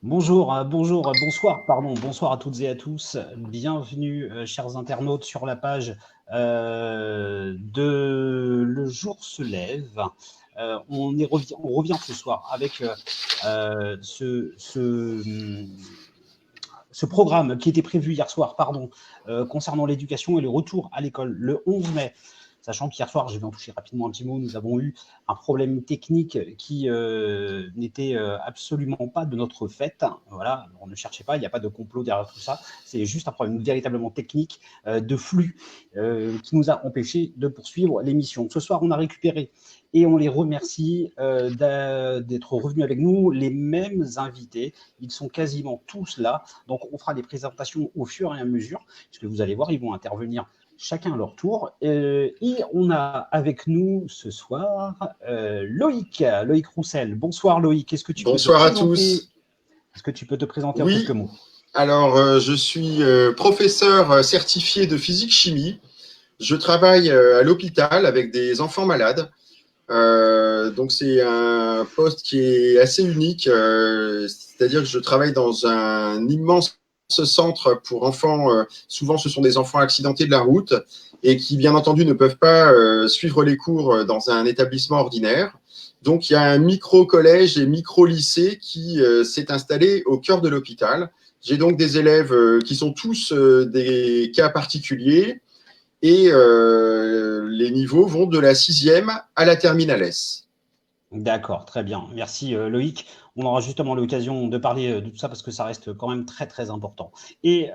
Bonsoir, pardon, bonsoir à toutes et à tous. Bienvenue, chers internautes, sur la page de Le jour se lève. On revient ce soir avec euh, ce, ce, hum, ce programme qui était prévu hier soir, pardon, concernant l'éducation et le retour à l'école le 11 mai. Sachant qu'hier soir, je vais en toucher rapidement un petit mot, nous avons eu un problème technique qui n'était absolument pas de notre fait. Voilà, on ne cherchait pas, il n'y a pas de complot derrière tout ça. C'est juste un problème véritablement technique de flux qui nous a empêché de poursuivre l'émission. Ce soir, on a récupéré et on les remercie d'être revenus avec nous, les mêmes invités. Ils sont quasiment tous là. Donc, on fera des présentations au fur et à mesure, puisque vous allez voir, ils vont intervenir chacun à leur tour. Et on a avec nous ce soir Loïc Roussel. Bonsoir Loïc, est-ce que tu peux te Bonsoir à présenter tous. Est-ce que tu peux te présenter en quelques Oui, mots? alors je suis professeur certifié de physique-chimie. Je travaille à l'hôpital avec des enfants malades. Donc c'est un poste qui est assez unique, c'est-à-dire que je travaille dans un immense centre pour enfants. Souvent, ce sont des enfants accidentés de la route et qui, bien entendu, ne peuvent pas suivre les cours dans un établissement ordinaire. Donc, il y a un micro-collège et micro-lycée qui s'est installé au cœur de l'hôpital. J'ai donc des élèves qui sont tous des cas particuliers et les niveaux vont de la 6e à la terminale S. D'accord, très bien. Merci Loïc. On aura justement l'occasion de parler de tout ça parce que ça reste quand même très très important. Et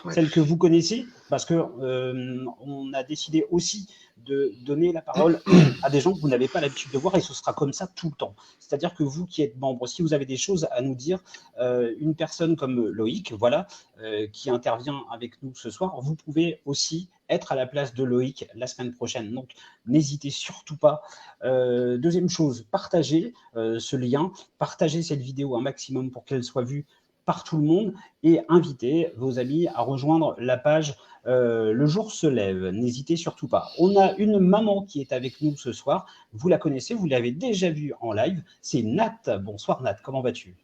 Ouais. celle que vous connaissez, parce que on a décidé aussi de donner la parole à des gens que vous n'avez pas l'habitude de voir et ce sera comme ça tout le temps. C'est-à-dire que vous qui êtes membre, si vous avez des choses à nous dire, une personne comme Loïc, voilà, qui intervient avec nous ce soir, vous pouvez aussi être à la place de Loïc la semaine prochaine. Donc n'hésitez surtout pas. Deuxième chose, partagez ce lien, partagez cette vidéo un maximum pour qu'elle soit vue par tout le monde et invitez vos amis à rejoindre la page Le jour se lève. N'hésitez surtout pas. On a une maman qui est avec nous ce soir. Vous la connaissez, vous l'avez déjà vue en live. C'est Nat. Bonsoir Nat, comment vas-tu?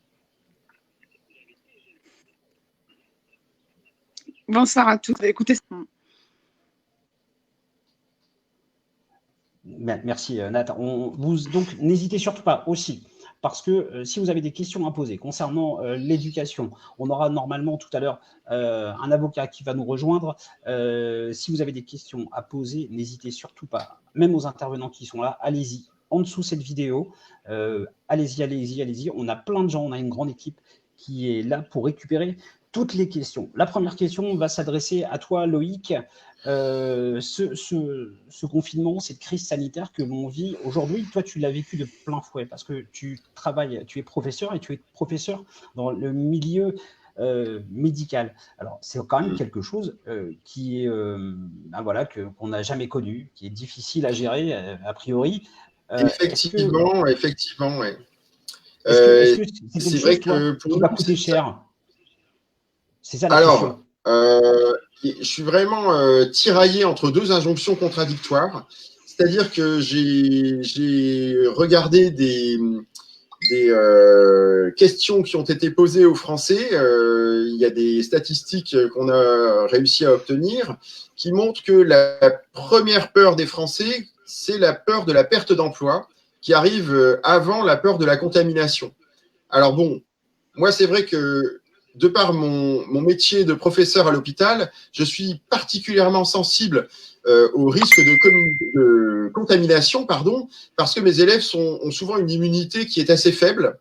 Bonsoir à tous. Écoutez, Merci Nat. Donc n'hésitez surtout pas aussi, parce que si vous avez des questions à poser concernant l'éducation, on aura normalement tout à l'heure un avocat qui va nous rejoindre. Si vous avez des questions à poser, n'hésitez surtout pas, même aux intervenants qui sont là, allez-y. En dessous de cette vidéo, allez-y. On a plein de gens, on a une grande équipe qui est là pour récupérer toutes les questions. La première question va s'adresser à toi, Loïc. Ce confinement, cette crise sanitaire que l'on vit aujourd'hui, toi, tu l'as vécu de plein fouet parce que tu travailles, tu es professeur et tu es professeur dans le milieu médical. Alors, c'est quand même quelque chose qui est, voilà, qu'on n'a jamais connu, qui est difficile à gérer a priori. Effectivement, ouais. Est-ce que c'est quelque C'est vrai chose, toi, que pour qui nous, va coûter cher? C'est ça la alors, question. je suis vraiment tiraillé entre deux injonctions contradictoires. C'est-à-dire que j'ai regardé des questions qui ont été posées aux Français. Il y a des statistiques qu'on a réussi à obtenir qui montrent que la première peur des Français, c'est la peur de la perte d'emploi qui arrive avant la peur de la contamination. Alors bon, moi c'est vrai que de par mon métier de professeur à l'hôpital, je suis particulièrement sensible au risque de contamination, pardon, parce que mes élèves ont souvent une immunité qui est assez faible.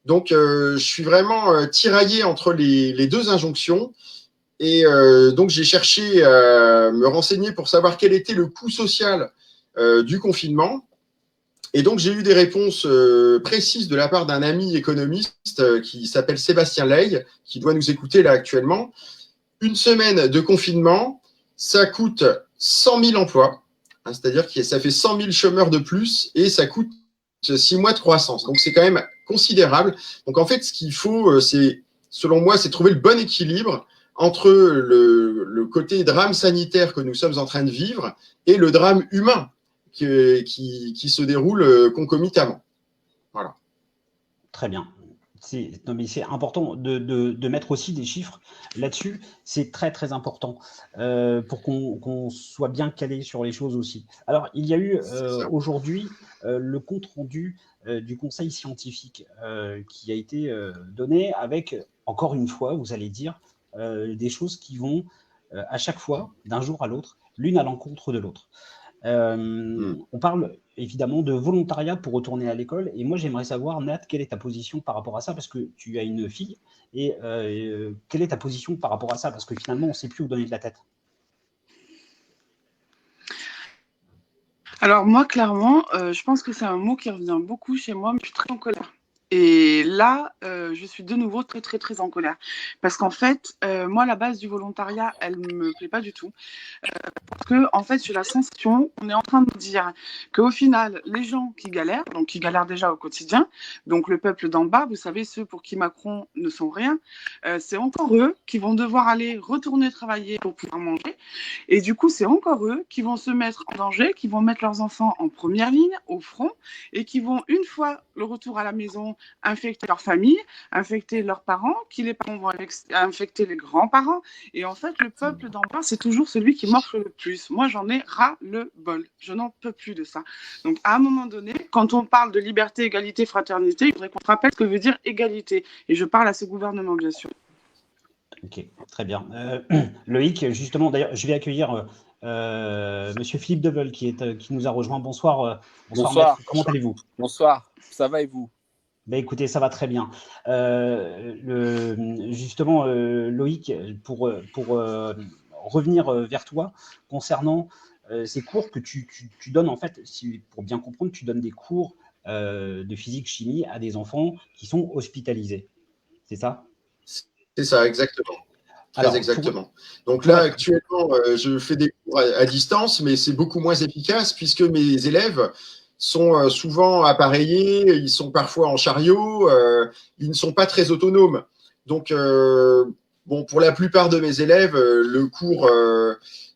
Donc, je suis vraiment tiraillé entre les deux injonctions. Et donc, j'ai cherché à me renseigner pour savoir quel était le coût social du confinement. Et donc, j'ai eu des réponses précises de la part d'un ami économiste qui s'appelle Sébastien Ley, qui doit nous écouter là actuellement. Une semaine de confinement, ça coûte 100 000 emplois, hein, c'est-à-dire que ça fait 100 000 chômeurs de plus et ça coûte 6 mois de croissance. Donc, c'est quand même considérable. Donc, en fait, ce qu'il faut, selon moi, c'est trouver le bon équilibre entre le côté drame sanitaire que nous sommes en train de vivre et le drame humain qui se déroule concomitamment. Voilà. Très bien. Non, mais c'est important de mettre aussi des chiffres là-dessus. C'est très, très important pour qu'on soit bien calé sur les choses aussi. Alors, il y a eu C'est ça. aujourd'hui le compte-rendu du conseil scientifique qui a été donné avec, encore une fois, vous allez dire, des choses qui vont à chaque fois, d'un jour à l'autre, l'une à l'encontre de l'autre. On parle évidemment de volontariat pour retourner à l'école. Et moi, j'aimerais savoir, Nat, quelle est ta position par rapport à ça? Parce que tu as une fille. Et quelle est ta position par rapport à ça? Parce que finalement, on ne sait plus où donner de la tête. Alors moi, clairement, je pense que c'est un mot qui revient beaucoup chez moi, mais je suis très en colère. Et là, je suis de nouveau très, très, très en colère. Parce qu'en fait, moi, la base du volontariat, elle me plaît pas du tout. Parce que, en fait, j'ai la sensation, on est en train de dire qu'au final, les gens qui galèrent, donc qui galèrent déjà au quotidien, donc le peuple d'en bas, vous savez, ceux pour qui Macron ne sont rien, c'est encore eux qui vont devoir aller retourner travailler pour pouvoir manger. Et du coup, c'est encore eux qui vont se mettre en danger, qui vont mettre leurs enfants en première ligne, au front, et qui vont, une fois le retour à la maison, infecter leur famille, infecter leurs parents, qui les parents vont infecter les grands-parents. Et en fait, le peuple d'en bas, c'est toujours celui qui morfle le plus. Moi, j'en ai ras le bol. Je n'en peux plus de ça. Donc, à un moment donné, quand on parle de liberté, égalité, fraternité, il faudrait qu'on se rappelle ce que veut dire égalité. Et je parle à ce gouvernement, bien sûr. Ok, très bien. Loïc, justement, d'ailleurs, je vais accueillir Monsieur Philippe Deveul qui nous a rejoint. Bonsoir, bonsoir, maître. Comment allez-vous? Bonsoir, ça va et vous? Ben écoutez, ça va très bien. Justement, Loïc, pour revenir vers toi concernant ces cours que tu donnes, en fait, pour bien comprendre, tu donnes des cours de physique-chimie à des enfants qui sont hospitalisés. C'est ça? C'est ça, exactement. Très Alors, exactement. Donc là, actuellement, je fais des cours à distance, mais c'est beaucoup moins efficace puisque mes élèves sont souvent appareillés, ils sont parfois en chariot, ils ne sont pas très autonomes. Donc, bon, pour la plupart de mes élèves, le cours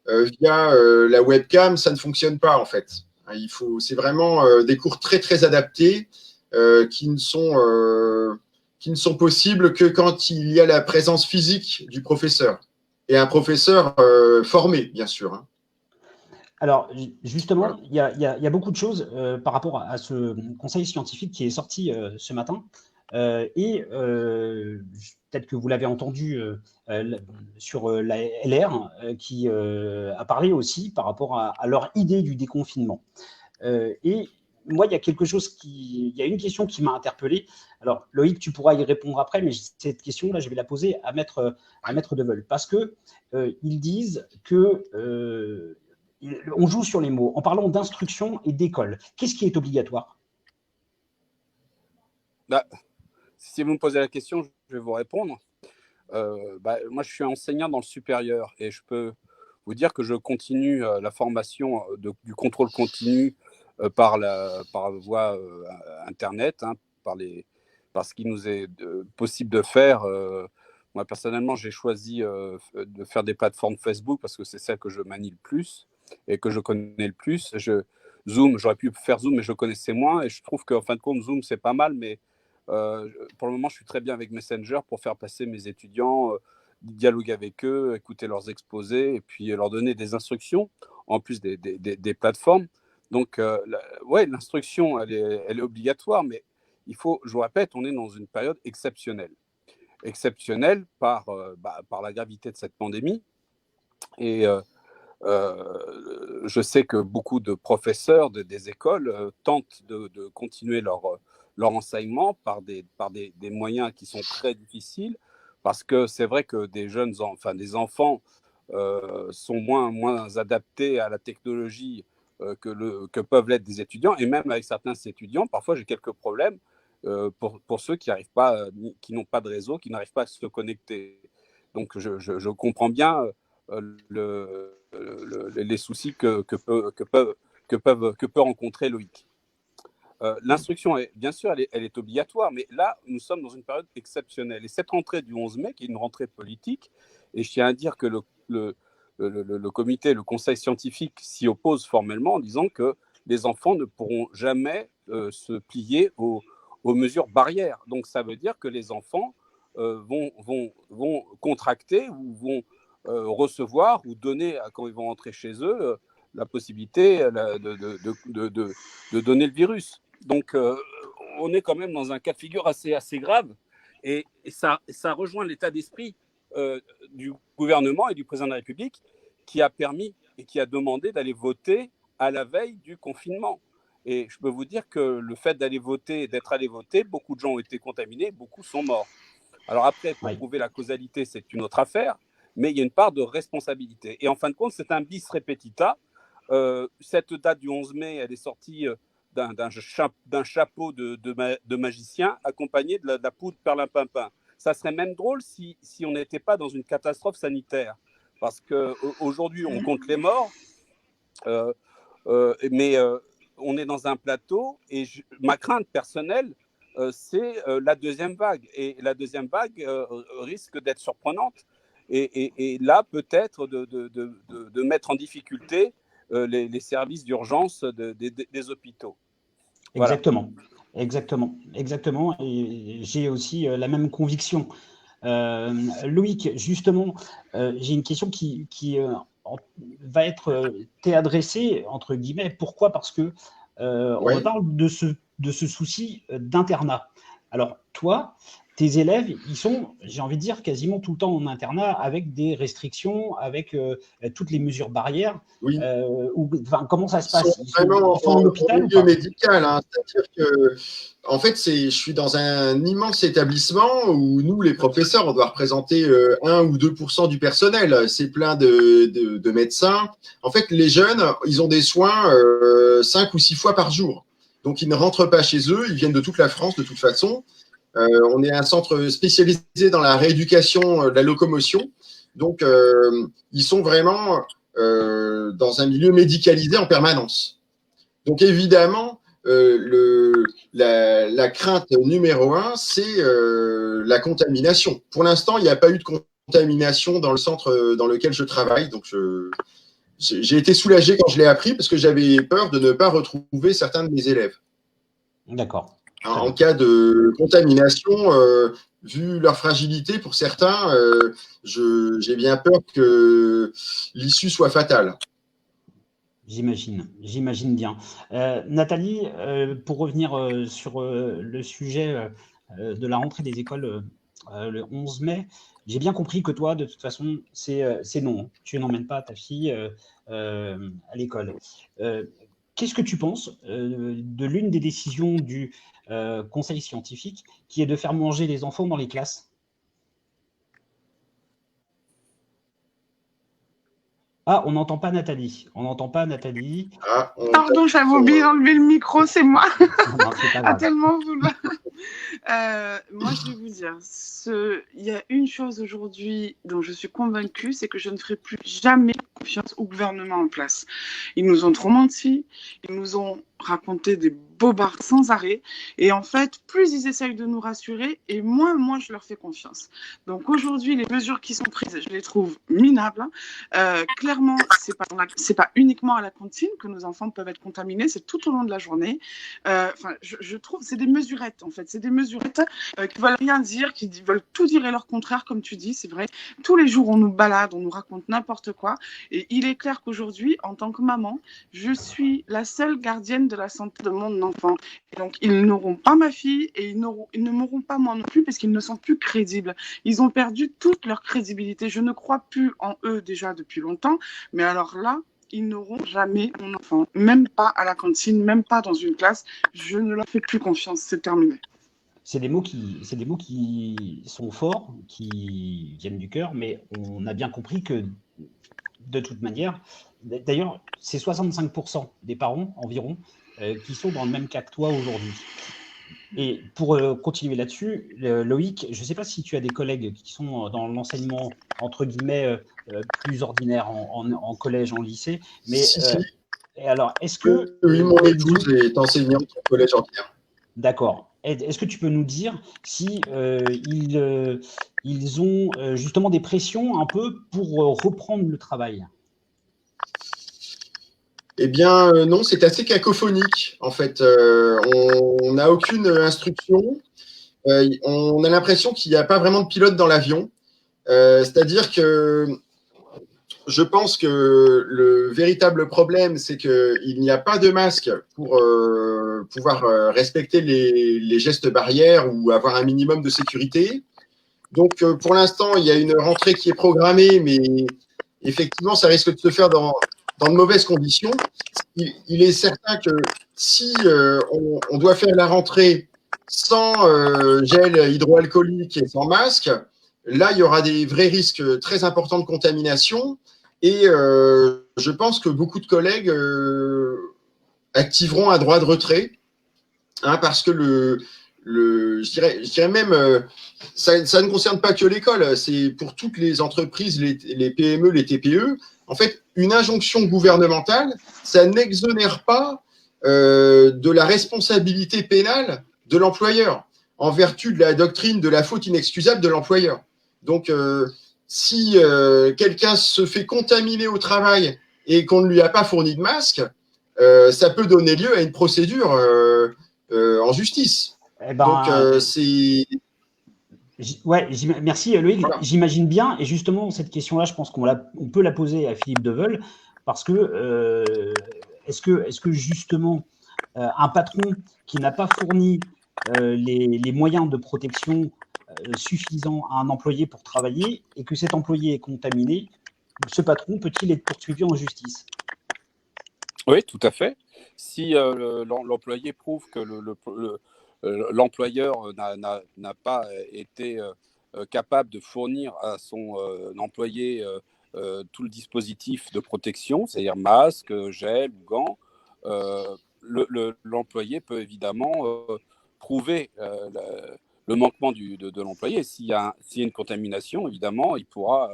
via la webcam, ça ne fonctionne pas en fait. C'est vraiment des cours très très adaptés qui ne sont possibles que quand il y a la présence physique du professeur. Et un professeur formé, bien sûr. Hein. Alors, justement, Voilà. il y a beaucoup de choses par rapport à ce conseil scientifique qui est sorti ce matin. Et peut-être que vous l'avez entendu sur la LR qui a parlé aussi par rapport à leur idée du déconfinement. Et moi, il y a une question qui m'a interpellé. Alors, Loïc, tu pourras y répondre après, mais cette question-là, je vais la poser à Maître Deveul. Parce que ils disent que on joue sur les mots en parlant d'instruction et d'école. Qu'est-ce qui est obligatoire? Bah, si vous me posez la question, je vais vous répondre. Moi, je suis enseignant dans le supérieur et je peux vous dire que je continue la formation du contrôle continu par voie Internet, hein, par ce qui nous est possible de faire. Moi, personnellement, j'ai choisi de faire des plateformes Facebook parce que c'est celle que je manie le plus et que je connais le plus. Zoom, j'aurais pu faire Zoom, mais je connaissais moins. Et je trouve qu'en fin de compte, Zoom, c'est pas mal, mais pour le moment, je suis très bien avec Messenger pour faire passer mes étudiants, dialoguer avec eux, écouter leurs exposés et puis leur donner des instructions, en plus des plateformes. Donc, ouais, l'instruction, elle est obligatoire, mais il faut, je vous répète, on est dans une période exceptionnelle. Exceptionnelle par la gravité de cette pandémie. Et je sais que beaucoup de professeurs des écoles tentent de continuer leur enseignement par des moyens qui sont très difficiles, parce que c'est vrai que des enfants sont moins adaptés à la technologie que peuvent l'être des étudiants, et même avec certains étudiants, parfois j'ai quelques problèmes pour ceux qui n'ont pas de réseau, qui n'arrivent pas à se connecter. Donc je comprends bien les soucis que peut rencontrer Loïc. L'instruction, bien sûr, elle est obligatoire, mais là, nous sommes dans une période exceptionnelle. Et cette rentrée du 11 mai, qui est une rentrée politique, et je tiens à dire que le comité, le conseil scientifique s'y oppose formellement en disant que les enfants ne pourront jamais se plier aux aux mesures barrières. Donc, ça veut dire que les enfants vont contracter ou vont recevoir ou donner, quand ils vont rentrer chez eux, la possibilité de donner le virus. Donc, on est quand même dans un cas de figure assez grave. Et ça rejoint l'état d'esprit du gouvernement et du président de la République qui a permis et qui a demandé d'aller voter à la veille du confinement. Et je peux vous dire que le fait d'être allé voter, beaucoup de gens ont été contaminés, beaucoup sont morts. Alors après, pour prouver la causalité, c'est une autre affaire, mais il y a une part de responsabilité. Et en fin de compte, c'est un bis repetita. Cette date du 11 mai, elle est sortie d'un chapeau de magicien accompagné de la poudre perlimpinpin. Ça serait même drôle si on n'était pas dans une catastrophe sanitaire. Parce qu'aujourd'hui, on compte les morts, mais on est dans un plateau et ma crainte personnelle, c'est la deuxième vague. Et la deuxième vague risque d'être surprenante et là, peut-être de mettre en difficulté les services d'urgence des hôpitaux. Voilà. Exactement. Et j'ai aussi la même conviction. Loïc, justement, j'ai une question qui va être t'est adressée, entre guillemets. Pourquoi ? Parce que on parle de ce souci d'internat. Alors, toi, tes élèves, ils sont, j'ai envie de dire, quasiment tout le temps en internat avec des restrictions, avec toutes les mesures barrières. Oui. Comment ça se passe ? Ils sont vraiment en hôpital, milieu médical. Hein. C'est-à-dire que, en fait, je suis dans un immense établissement où nous, les professeurs, on doit représenter 1 ou 2% du personnel. C'est plein de médecins. En fait, les jeunes, ils ont des soins 5 ou 6 fois par jour. Donc, ils ne rentrent pas chez eux. Ils viennent de toute la France, de toute façon. On est un centre spécialisé dans la rééducation de la locomotion. Donc, ils sont vraiment dans un milieu médicalisé en permanence. Donc, évidemment, la crainte numéro 1, c'est la contamination. Pour l'instant, il n'y a pas eu de contamination dans le centre dans lequel je travaille. Donc, j'ai été soulagé quand je l'ai appris parce que j'avais peur de ne pas retrouver certains de mes élèves. D'accord. En cas de contamination, vu leur fragilité pour certains, j'ai bien peur que l'issue soit fatale. J'imagine bien. Nathalie, pour revenir sur le sujet de la rentrée des écoles le 11 mai, j'ai bien compris que toi, de toute façon, c'est non. Tu n'emmènes pas ta fille à l'école. Qu'est-ce que tu penses de l'une des décisions du conseil scientifique qui est de faire manger les enfants dans les classes ? Ah, on n'entend pas Nathalie. Pardon, j'avais oublié d'enlever le micro, c'est moi. Non, c'est pas grave. Tellement vouloir. Moi, je vais vous dire, il y a une chose aujourd'hui dont je suis convaincue, c'est que je ne ferai plus jamais confiance au gouvernement en place. Ils nous ont trop menti, ils nous ont raconté des bobards sans arrêt, et en fait, plus ils essayent de nous rassurer, et moins moi je leur fais confiance. Donc aujourd'hui, les mesures qui sont prises, je les trouve minables. Clairement, c'est pas uniquement à la cantine que nos enfants peuvent être contaminés, c'est tout au long de la journée. Je trouve c'est des mesurettes en fait, c'est des mesurettes qui veulent rien dire, qui veulent tout dire et leur contraire, comme tu dis, c'est vrai. Tous les jours, on nous balade, on nous raconte n'importe quoi, et il est clair qu'aujourd'hui, en tant que maman, je suis la seule gardienne de la santé de mon enfant. Et donc, ils n'auront pas ma fille et ils ne m'auront pas moi non plus parce qu'ils ne sont plus crédibles. Ils ont perdu toute leur crédibilité. Je ne crois plus en eux déjà depuis longtemps, mais alors là, ils n'auront jamais mon enfant, même pas à la cantine, même pas dans une classe. Je ne leur fais plus confiance, c'est terminé. C'est des mots qui sont forts, qui viennent du cœur, mais on a bien compris que de toute manière, d'ailleurs, c'est 65% des parents environ qui sont dans le même cas que toi aujourd'hui. Et pour continuer là-dessus, Loïc, je ne sais pas si tu as des collègues qui sont dans l'enseignement, entre guillemets, plus ordinaire en collège, en lycée, mais alors, est-ce que… Oui, mon épouse est enseignante au collège ordinaire. D'accord. Est-ce que tu peux nous dire si ils ont justement des pressions un peu pour reprendre le travail ? Eh bien, non, c'est assez cacophonique. En fait, on n'a aucune instruction. On a l'impression qu'il n'y a pas vraiment de pilote dans l'avion. C'est-à-dire que je pense que le véritable problème, c'est qu'il n'y a pas de masque pour pouvoir respecter les gestes barrières ou avoir un minimum de sécurité. Donc, pour l'instant, il y a une rentrée qui est programmée, mais effectivement, ça risque de se faire dans de mauvaises conditions. Il est certain que si on doit faire la rentrée sans gel hydroalcoolique et sans masque, là, il y aura des vrais risques très importants de contamination. Et je pense que beaucoup de collègues activeront un droit de retrait, hein, parce que je dirais même, ça ne concerne pas que l'école, c'est pour toutes les entreprises, les PME, les TPE. En fait, une injonction gouvernementale, ça n'exonère pas de la responsabilité pénale de l'employeur, en vertu de la doctrine de la faute inexcusable de l'employeur. Donc, si quelqu'un se fait contaminer au travail et qu'on ne lui a pas fourni de masque, ça peut donner lieu à une procédure en justice. Eh ben, donc, c'est… Ouais, merci Loïc. Voilà. J'imagine bien, et justement, cette question-là, je pense qu'on peut la poser à Philippe Deveul, parce que est-ce que justement, un patron qui n'a pas fourni les moyens de protection suffisants à un employé pour travailler, et que cet employé est contaminé, ce patron peut-il être poursuivi en justice? Oui, tout à fait. Si l'employé prouve que l'employeur n'a pas été capable de fournir à son employé tout le dispositif de protection, c'est-à-dire masque, gel ou gants, l'employé peut évidemment prouver le manquement de l'employé. S'il y a une contamination, évidemment, il pourra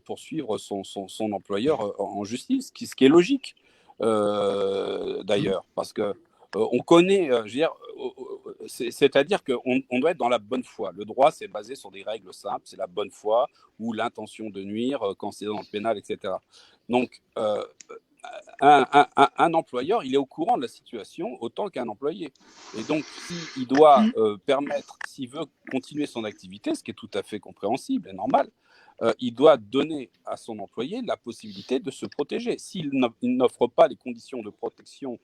poursuivre son employeur en justice, ce qui est logique. D'ailleurs, parce que on connaît, je veux dire, c'est-à-dire qu'on doit être dans la bonne foi. Le droit, c'est basé sur des règles simples, c'est la bonne foi ou l'intention de nuire quand c'est dans le pénal, etc. Donc, un employeur, il est au courant de la situation autant qu'un employé. Et donc, s'il doit permettre, s'il veut continuer son activité, ce qui est tout à fait compréhensible et normal, il doit donner à son employé la possibilité de se protéger. S'il n'offre pas les conditions de protection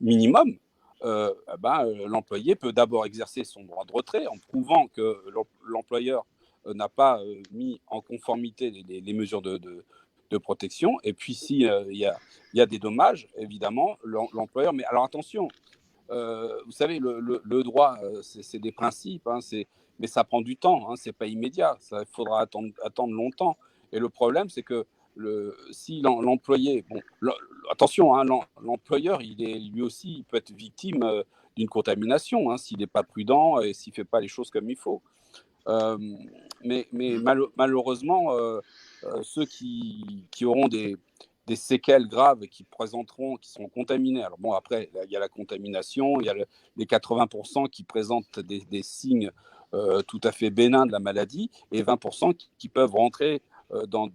minimum, l'employé peut d'abord exercer son droit de retrait en prouvant que l'employeur n'a pas mis en conformité les mesures de protection. Et puis, s'il y a des dommages, évidemment, l'employeur… Mais alors, attention, vous savez, le droit, c'est des principes, hein, mais ça prend du temps, hein, ce n'est pas immédiat, il faudra attendre longtemps. Et le problème, c'est que si l'employé… Bon, attention, hein, l'employeur, lui aussi, il peut être victime d'une contamination, hein, s'il n'est pas prudent et s'il ne fait pas les choses comme il faut. Mais malheureusement, ceux qui auront des séquelles graves et qui seront contaminés. Alors bon, après, il y a la contamination, il y a les 80% qui présentent des signes tout à fait bénins de la maladie et 20% qui peuvent rentrer dans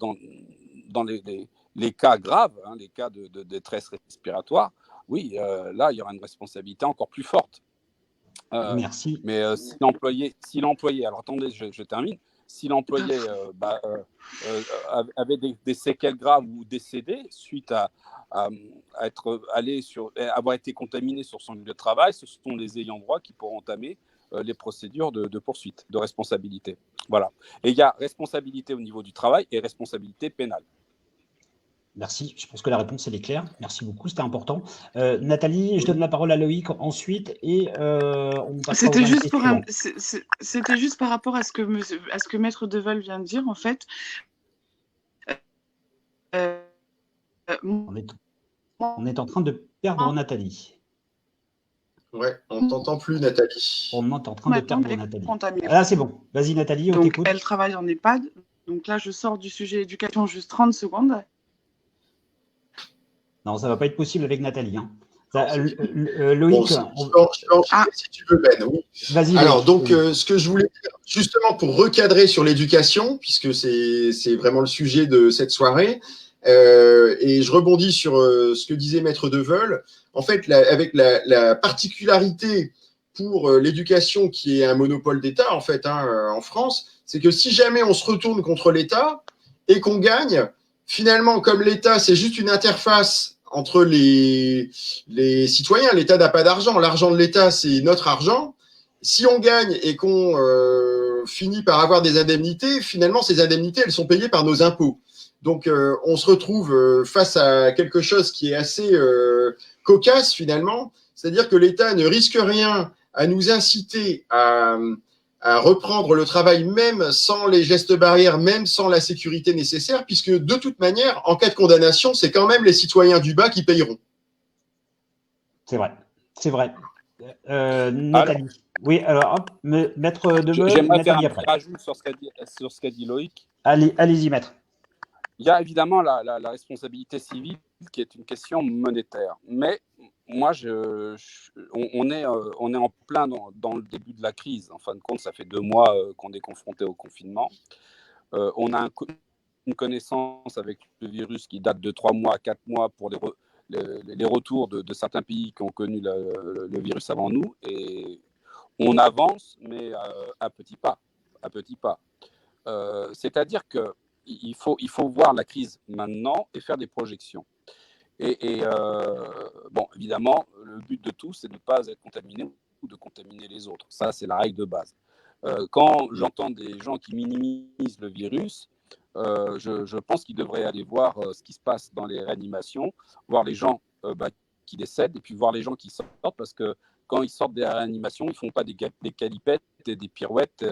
les cas graves, hein, les cas de détresse respiratoire. Oui, là, il y aura une responsabilité encore plus forte. Merci. Mais si l'employé, alors attendez, je termine. Si l'employé avait des séquelles graves ou décédé suite à avoir été contaminé sur son lieu de travail, ce sont les ayants droit qui pourront entamer les procédures de poursuite, de responsabilité. Voilà. Et il y a responsabilité au niveau du travail et responsabilité pénale. Merci. Je pense que la réponse, elle est claire. Merci beaucoup, c'était important. Nathalie, je donne la parole à Loïc ensuite et on passe. C'était juste par rapport à ce que Maître Deveul vient de dire, en fait. On est en train de perdre Nathalie. Ouais, on ne t'entend plus, Nathalie. On est en train de perdre Nathalie. Là, c'est bon. Vas-y, Nathalie, on t'écoute. Elle travaille en EHPAD. Donc là, je sors du sujet éducation juste 30 secondes. Non, ça ne va pas être possible avec Nathalie. Hein. Loïc, bon, je peux enchaîner si tu veux, Ben. Oui. Vas-y. Alors, donc, ce que je voulais dire, justement pour recadrer sur l'éducation, puisque c'est vraiment le sujet de cette soirée, Et je rebondis sur ce que disait Maître Deveul. En fait, avec la particularité pour l'éducation qui est un monopole d'État, en fait, en France, c'est que si jamais on se retourne contre l'État et qu'on gagne, finalement, comme l'État, c'est juste une interface entre les citoyens, l'État n'a pas d'argent. L'argent de l'État, c'est notre argent. Si on gagne et qu'on finit par avoir des indemnités, finalement, ces indemnités, elles sont payées par nos impôts. Donc, on se retrouve face à quelque chose qui est assez cocasse, finalement. C'est-à-dire que l'État ne risque rien à nous inciter à reprendre le travail, même sans les gestes barrières, même sans la sécurité nécessaire, puisque de toute manière, en cas de condamnation, c'est quand même les citoyens du bas qui payeront. C'est vrai, c'est vrai. Nathalie. Oui, alors, hop, Maître Deveul, j'aimerais faire Nathalie un après. rajout sur ce qu'a dit Loïc. Allez-y, Maître. Il y a évidemment la responsabilité civile qui est une question monétaire. Mais moi, on est en plein dans le début de la crise. En fin de compte, ça fait 2 mois qu'on est confronté au confinement. On a une connaissance avec le virus qui date de 3 mois à 4 mois pour les retours de certains pays qui ont connu le virus avant nous. Et on avance, mais à petits pas. À petits pas. C'est-à-dire qu'il faut voir la crise maintenant et faire des projections. Bon, évidemment, le but de tout, c'est de ne pas être contaminé ou de contaminer les autres. Ça, c'est la règle de base. Quand j'entends des gens qui minimisent le virus, je pense qu'ils devraient aller voir ce qui se passe dans les réanimations, voir les gens qui décèdent et puis voir les gens qui sortent, parce que quand ils sortent des réanimations, ils ne font pas des calipettes et des pirouettes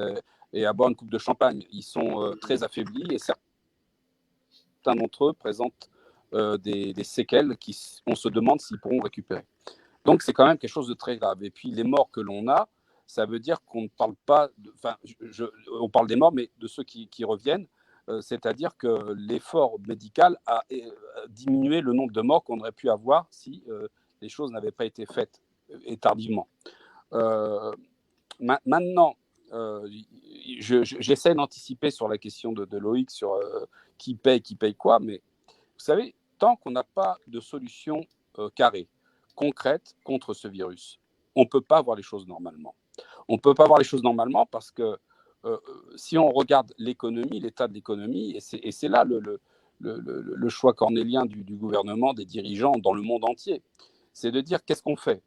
et à boire une coupe de champagne. Ils sont très affaiblis et certains d'entre eux présentent des séquelles on se demande s'ils pourront récupérer. Donc, c'est quand même quelque chose de très grave. Et puis, les morts que l'on a, ça veut dire qu'on ne parle pas... on parle des morts, mais de ceux qui reviennent, c'est-à-dire que l'effort médical a diminué le nombre de morts qu'on aurait pu avoir si les choses n'avaient pas été faites et tardivement. Maintenant, j'essaie d'anticiper sur la question de Loïc sur qui paye quoi, mais vous savez, tant qu'on n'a pas de solution carrée, concrète contre ce virus, on ne peut pas voir les choses normalement. On ne peut pas voir les choses normalement parce que si on regarde l'économie, l'état de l'économie, et c'est là le choix cornélien du gouvernement, des dirigeants dans le monde entier, c'est de dire qu'est-ce qu'on fait.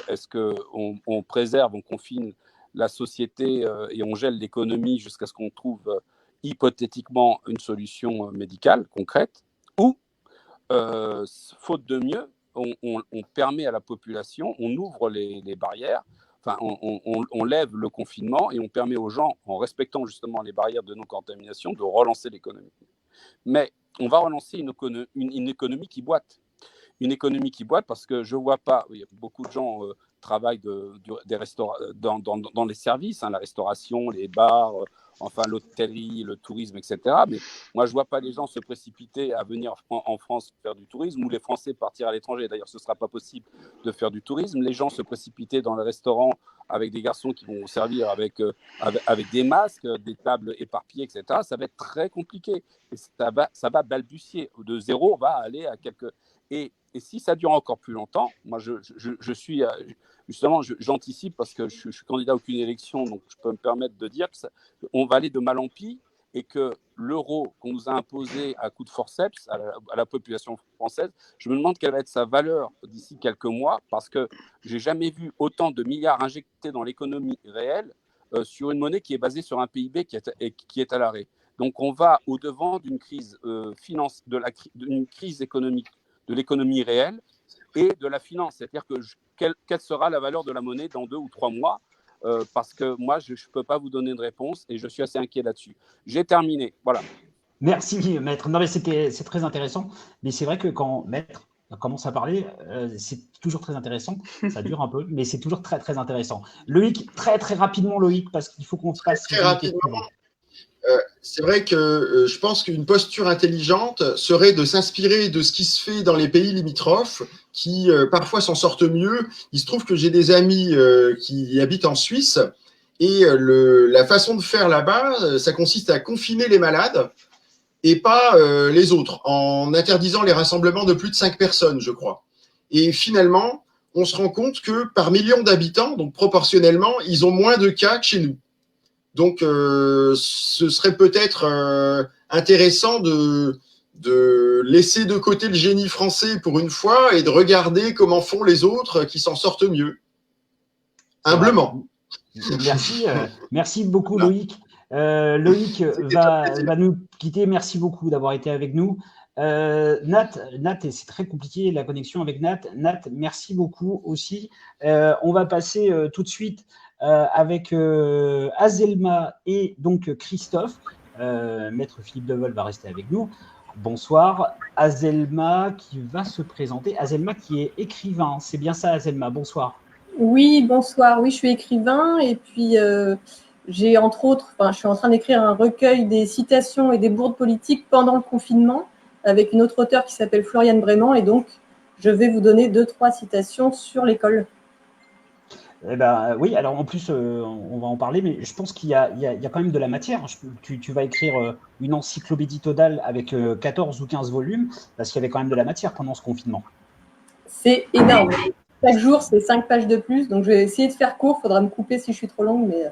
Est-ce qu'on préserve, on confine la société et on gèle l'économie jusqu'à ce qu'on trouve hypothétiquement une solution médicale concrète, ou faute de mieux, on permet à la population, on ouvre les barrières, enfin on lève le confinement et on permet aux gens, en respectant justement les barrières de non-contamination, de relancer l'économie. Mais on va relancer une économie qui boite. Une économie qui boite parce que je ne vois pas, beaucoup de gens travaillent dans les services, la restauration, les bars, enfin l'hôtellerie, le tourisme, etc. Mais moi, je ne vois pas les gens se précipiter à venir en France faire du tourisme ou les Français partir à l'étranger. D'ailleurs, ce ne sera pas possible de faire du tourisme. Les gens se précipiter dans les restaurants avec des garçons qui vont servir avec des masques, des tables éparpillées, etc. Ça va être très compliqué. Et ça va balbutier. De zéro, on va aller à quelques... Et si ça dure encore plus longtemps, moi je suis justement, j'anticipe parce que je suis candidat à aucune élection, donc je peux me permettre de dire qu'on va aller de mal en pis et que l'euro qu'on nous a imposé à coup de forceps à la population française, je me demande quelle va être sa valeur d'ici quelques mois, parce que j'ai jamais vu autant de milliards injectés dans l'économie réelle sur une monnaie qui est basée sur un PIB qui est à l'arrêt. Donc on va au-devant d'une crise d'une crise économique, de l'économie réelle et de la finance. C'est-à-dire que quelle sera la valeur de la monnaie dans 2 ou 3 mois, parce que moi, je ne peux pas vous donner de réponse et je suis assez inquiet là-dessus. J'ai terminé. Voilà. Merci, Maître. Non, mais c'est très intéressant. Mais c'est vrai que quand Maître commence à parler, c'est toujours très intéressant. Ça dure un peu, mais c'est toujours très, très intéressant. Loïc, très, très rapidement, Loïc, parce qu'il faut qu'on se passe... Très rapidement. C'est vrai que je pense qu'une posture intelligente serait de s'inspirer de ce qui se fait dans les pays limitrophes qui parfois s'en sortent mieux. Il se trouve que j'ai des amis qui habitent en Suisse et la façon de faire là-bas, ça consiste à confiner les malades et pas les autres, en interdisant les rassemblements de plus de 5 personnes, je crois. Et finalement, on se rend compte que par million d'habitants, donc proportionnellement, ils ont moins de cas que chez nous. Donc, ce serait peut-être intéressant de laisser de côté le génie français pour une fois et de regarder comment font les autres qui s'en sortent mieux. Humblement. Merci beaucoup, Loïc. Loïc va nous quitter. Merci beaucoup d'avoir été avec nous. Nat, et c'est très compliqué la connexion avec Nat. Nat, merci beaucoup aussi. On va passer tout de suite avec Azelma et donc Christophe. Maître Philippe Devol va rester avec nous. Bonsoir. Azelma qui va se présenter. Azelma qui est écrivain. C'est bien ça, Azelma. Bonsoir. Oui, bonsoir. Oui, je suis écrivain et puis j'ai entre autres, je suis en train d'écrire un recueil des citations et des bourdes politiques pendant le confinement avec une autre auteure qui s'appelle Floriane Brément et donc je vais vous donner 2-3 citations sur l'école. Eh ben, oui, alors en plus, on va en parler, mais je pense qu'il y a quand même de la matière. Tu vas écrire une encyclopédie totale avec 14 ou 15 volumes, parce qu'il y avait quand même de la matière pendant ce confinement. C'est énorme. Chaque jour, c'est 5 pages de plus, donc je vais essayer de faire court. Il faudra me couper si je suis trop longue, mais…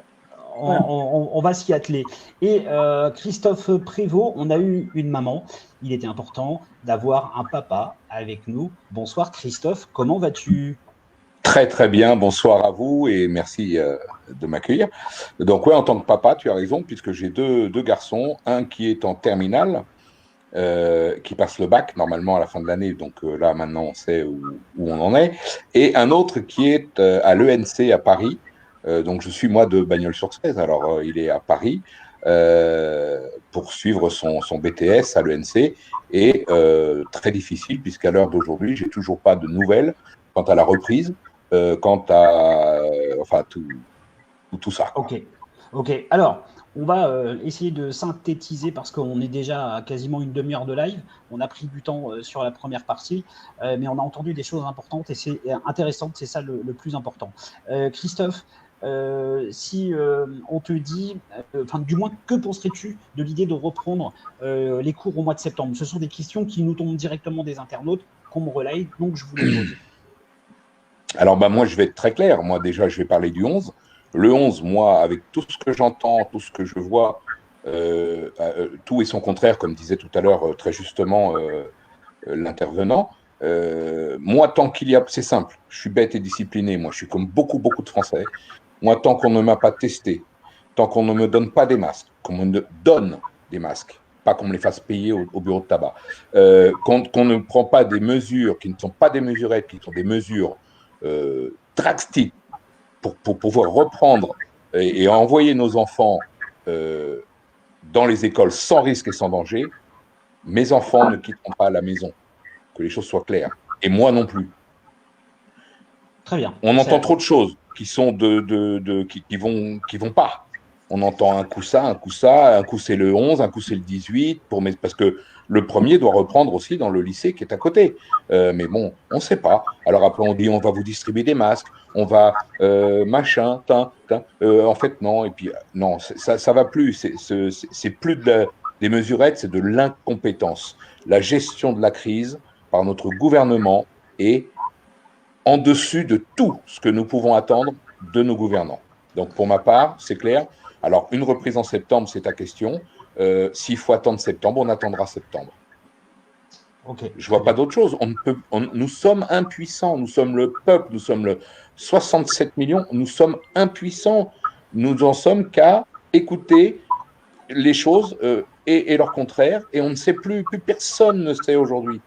Voilà. On va s'y atteler. Et Christophe Prévost, on a eu une maman. Il était important d'avoir un papa avec nous. Bonsoir Christophe, comment vas-tu ? Très très bien, bonsoir à vous et merci de m'accueillir. Donc oui, en tant que papa, tu as raison, puisque j'ai deux garçons, un qui est en terminale, qui passe le bac normalement à la fin de l'année, donc là maintenant on sait où on en est, et un autre qui est à l'ENC à Paris, donc je suis moi de Bagnols-sur-Cèze, alors il est à Paris pour suivre son BTS à l'ENC, et très difficile puisqu'à l'heure d'aujourd'hui, j'ai toujours pas de nouvelles quant à la reprise, quant à tout ça. Ok. Alors, on va essayer de synthétiser parce qu'on est déjà à quasiment une demi-heure de live. On a pris du temps sur la première partie, mais on a entendu des choses importantes et c'est intéressant, c'est ça le plus important. Christophe, si on te dit, du moins, que penserais-tu de l'idée de reprendre les cours au mois de septembre ? Ce sont des questions qui nous tombent directement des internautes, qu'on me relaye, donc je vous les pose. Alors, moi, je vais être très clair. Moi, déjà, je vais parler du 11. Le 11, moi, avec tout ce que j'entends, tout ce que je vois, tout et son contraire, comme disait tout à l'heure très justement l'intervenant. Moi, tant qu'il y a… C'est simple, je suis bête et discipliné. Moi, je suis comme beaucoup de Français. Moi, tant qu'on ne m'a pas testé, tant qu'on ne me donne pas des masques, qu'on me donne des masques, pas qu'on me les fasse payer au bureau de tabac, qu'on ne prend pas des mesures qui ne sont pas des mesurettes, qui sont des mesures drastiques pour pouvoir reprendre et envoyer nos enfants dans les écoles sans risque et sans danger, mes enfants ne quitteront pas la maison, que les choses soient claires. Et moi non plus. Très bien. On entend trop de choses qui sont qui vont pas. On entend un coup ça, un coup c'est le 11, un coup c'est le 18, parce que le premier doit reprendre aussi dans le lycée qui est à côté. Mais bon, on ne sait pas. Alors après, on dit on va vous distribuer des masques, on va machin, en fait, non. Et puis, non, ça va plus. C'est plus des mesurettes, c'est de l'incompétence. La gestion de la crise par notre gouvernement est en dessus de tout ce que nous pouvons attendre de nos gouvernants. Donc, pour ma part, c'est clair. Alors, une reprise en septembre, c'est ta question. S'il faut attendre septembre, on attendra septembre. Okay. Je ne vois pas d'autre chose. Nous sommes impuissants. Nous sommes le peuple. Nous sommes le 67 millions. Nous sommes impuissants. Nous en sommes qu'à écouter les choses et leur contraire. Et on ne sait plus. Plus personne ne sait aujourd'hui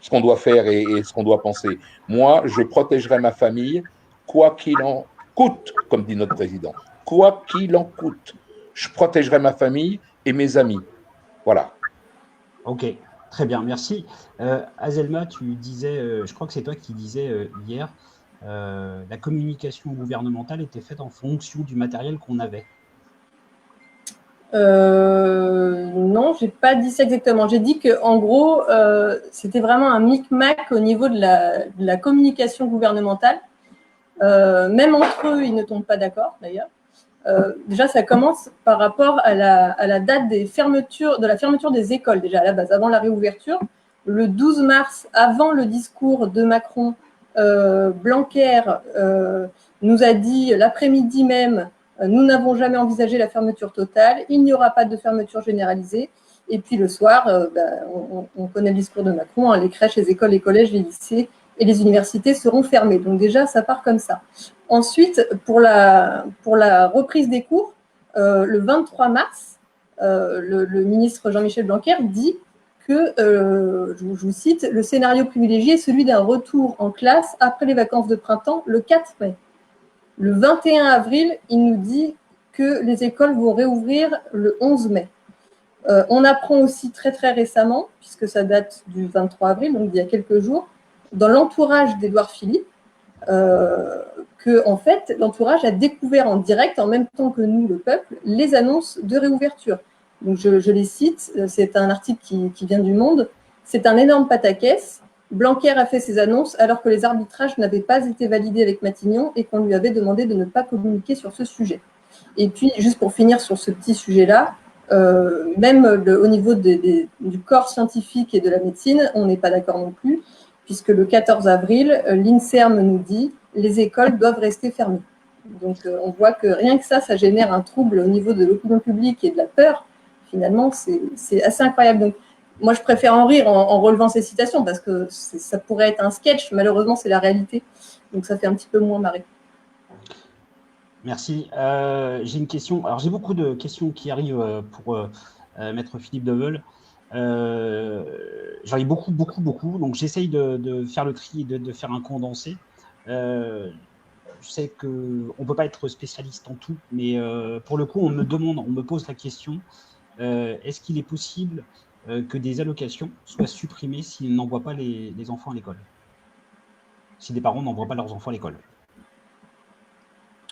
ce qu'on doit faire et ce qu'on doit penser. Moi, je protégerai ma famille, quoi qu'il en coûte, comme dit notre président. Quoi qu'il en coûte. Je protégerai ma famille et mes amis. Voilà. Ok, très bien, merci. Azelma, tu disais, je crois que c'est toi qui disais hier, la communication gouvernementale était faite en fonction du matériel qu'on avait. Non, j'ai pas dit ça exactement. J'ai dit que, en gros, c'était vraiment un micmac au niveau de la communication gouvernementale. Même entre eux, ils ne tombent pas d'accord, d'ailleurs. Déjà, ça commence par rapport à la date de la fermeture des écoles, déjà à la base, avant la réouverture. Le 12 mars, avant le discours de Macron, Blanquer nous a dit l'après-midi même, nous n'avons jamais envisagé la fermeture totale, il n'y aura pas de fermeture généralisée. Et puis le soir, on connaît le discours de Macron, hein, les crèches, les écoles, les collèges, les lycées et les universités seront fermées. Donc déjà, ça part comme ça. Ensuite, pour la reprise des cours, le 23 mars, le ministre Jean-Michel Blanquer dit que, je vous cite, le scénario privilégié est celui d'un retour en classe après les vacances de printemps le 4 mai. Le 21 avril, il nous dit que les écoles vont réouvrir le 11 mai. On apprend aussi très très récemment, puisque ça date du 23 avril, donc d'il y a quelques jours, dans l'entourage d'Édouard Philippe, que en fait, l'entourage a découvert en direct, en même temps que nous, le peuple, les annonces de réouverture. Donc je les cite, c'est un article qui vient du Monde. C'est un énorme pataquès. Blanquer a fait ses annonces alors que les arbitrages n'avaient pas été validés avec Matignon et qu'on lui avait demandé de ne pas communiquer sur ce sujet. Et puis, juste pour finir sur ce petit sujet-là, même au niveau du corps scientifique et de la médecine, on n'est pas d'accord non plus, puisque le 14 avril, l'INSERM nous dit « les écoles doivent rester fermées ». Donc on voit que rien que ça génère un trouble au niveau de l'opinion publique et de la peur. Finalement, c'est assez incroyable. Donc, moi, je préfère en rire en relevant ces citations, parce que ça pourrait être un sketch. Malheureusement, c'est la réalité. Donc ça fait un petit peu moins marrer. Merci. J'ai une question. Alors, j'ai beaucoup de questions qui arrivent pour Maître Philippe Deveul. J'en ai beaucoup. Donc, j'essaye de faire le tri et de faire un condensé. Je sais qu'on ne peut pas être spécialiste en tout, mais pour le coup, on me pose la question, est-ce qu'il est possible que des allocations soient supprimées s'ils n'envoient pas les enfants à l'école? Si des parents n'envoient pas leurs enfants à l'école?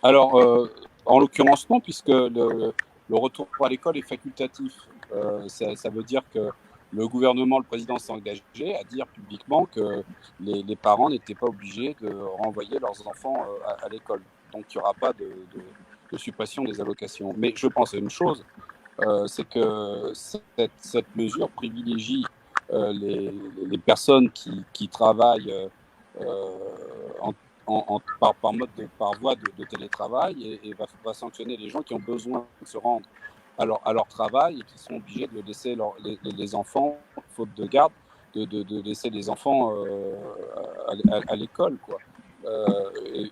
Alors, en l'occurrence, non, puisque le retour à l'école est facultatif. Ça veut dire que le gouvernement, le président s'est engagé à dire publiquement que les parents n'étaient pas obligés de renvoyer leurs enfants à l'école. Donc, il n'y aura pas de suppression des allocations. Mais je pense à une chose, c'est que cette mesure privilégie les personnes qui travaillent par voie de télétravail et va sanctionner les gens qui ont besoin de se rendre à leur travail et qui sont obligés de laisser les enfants, faute de garde, de laisser les enfants à l'école, quoi.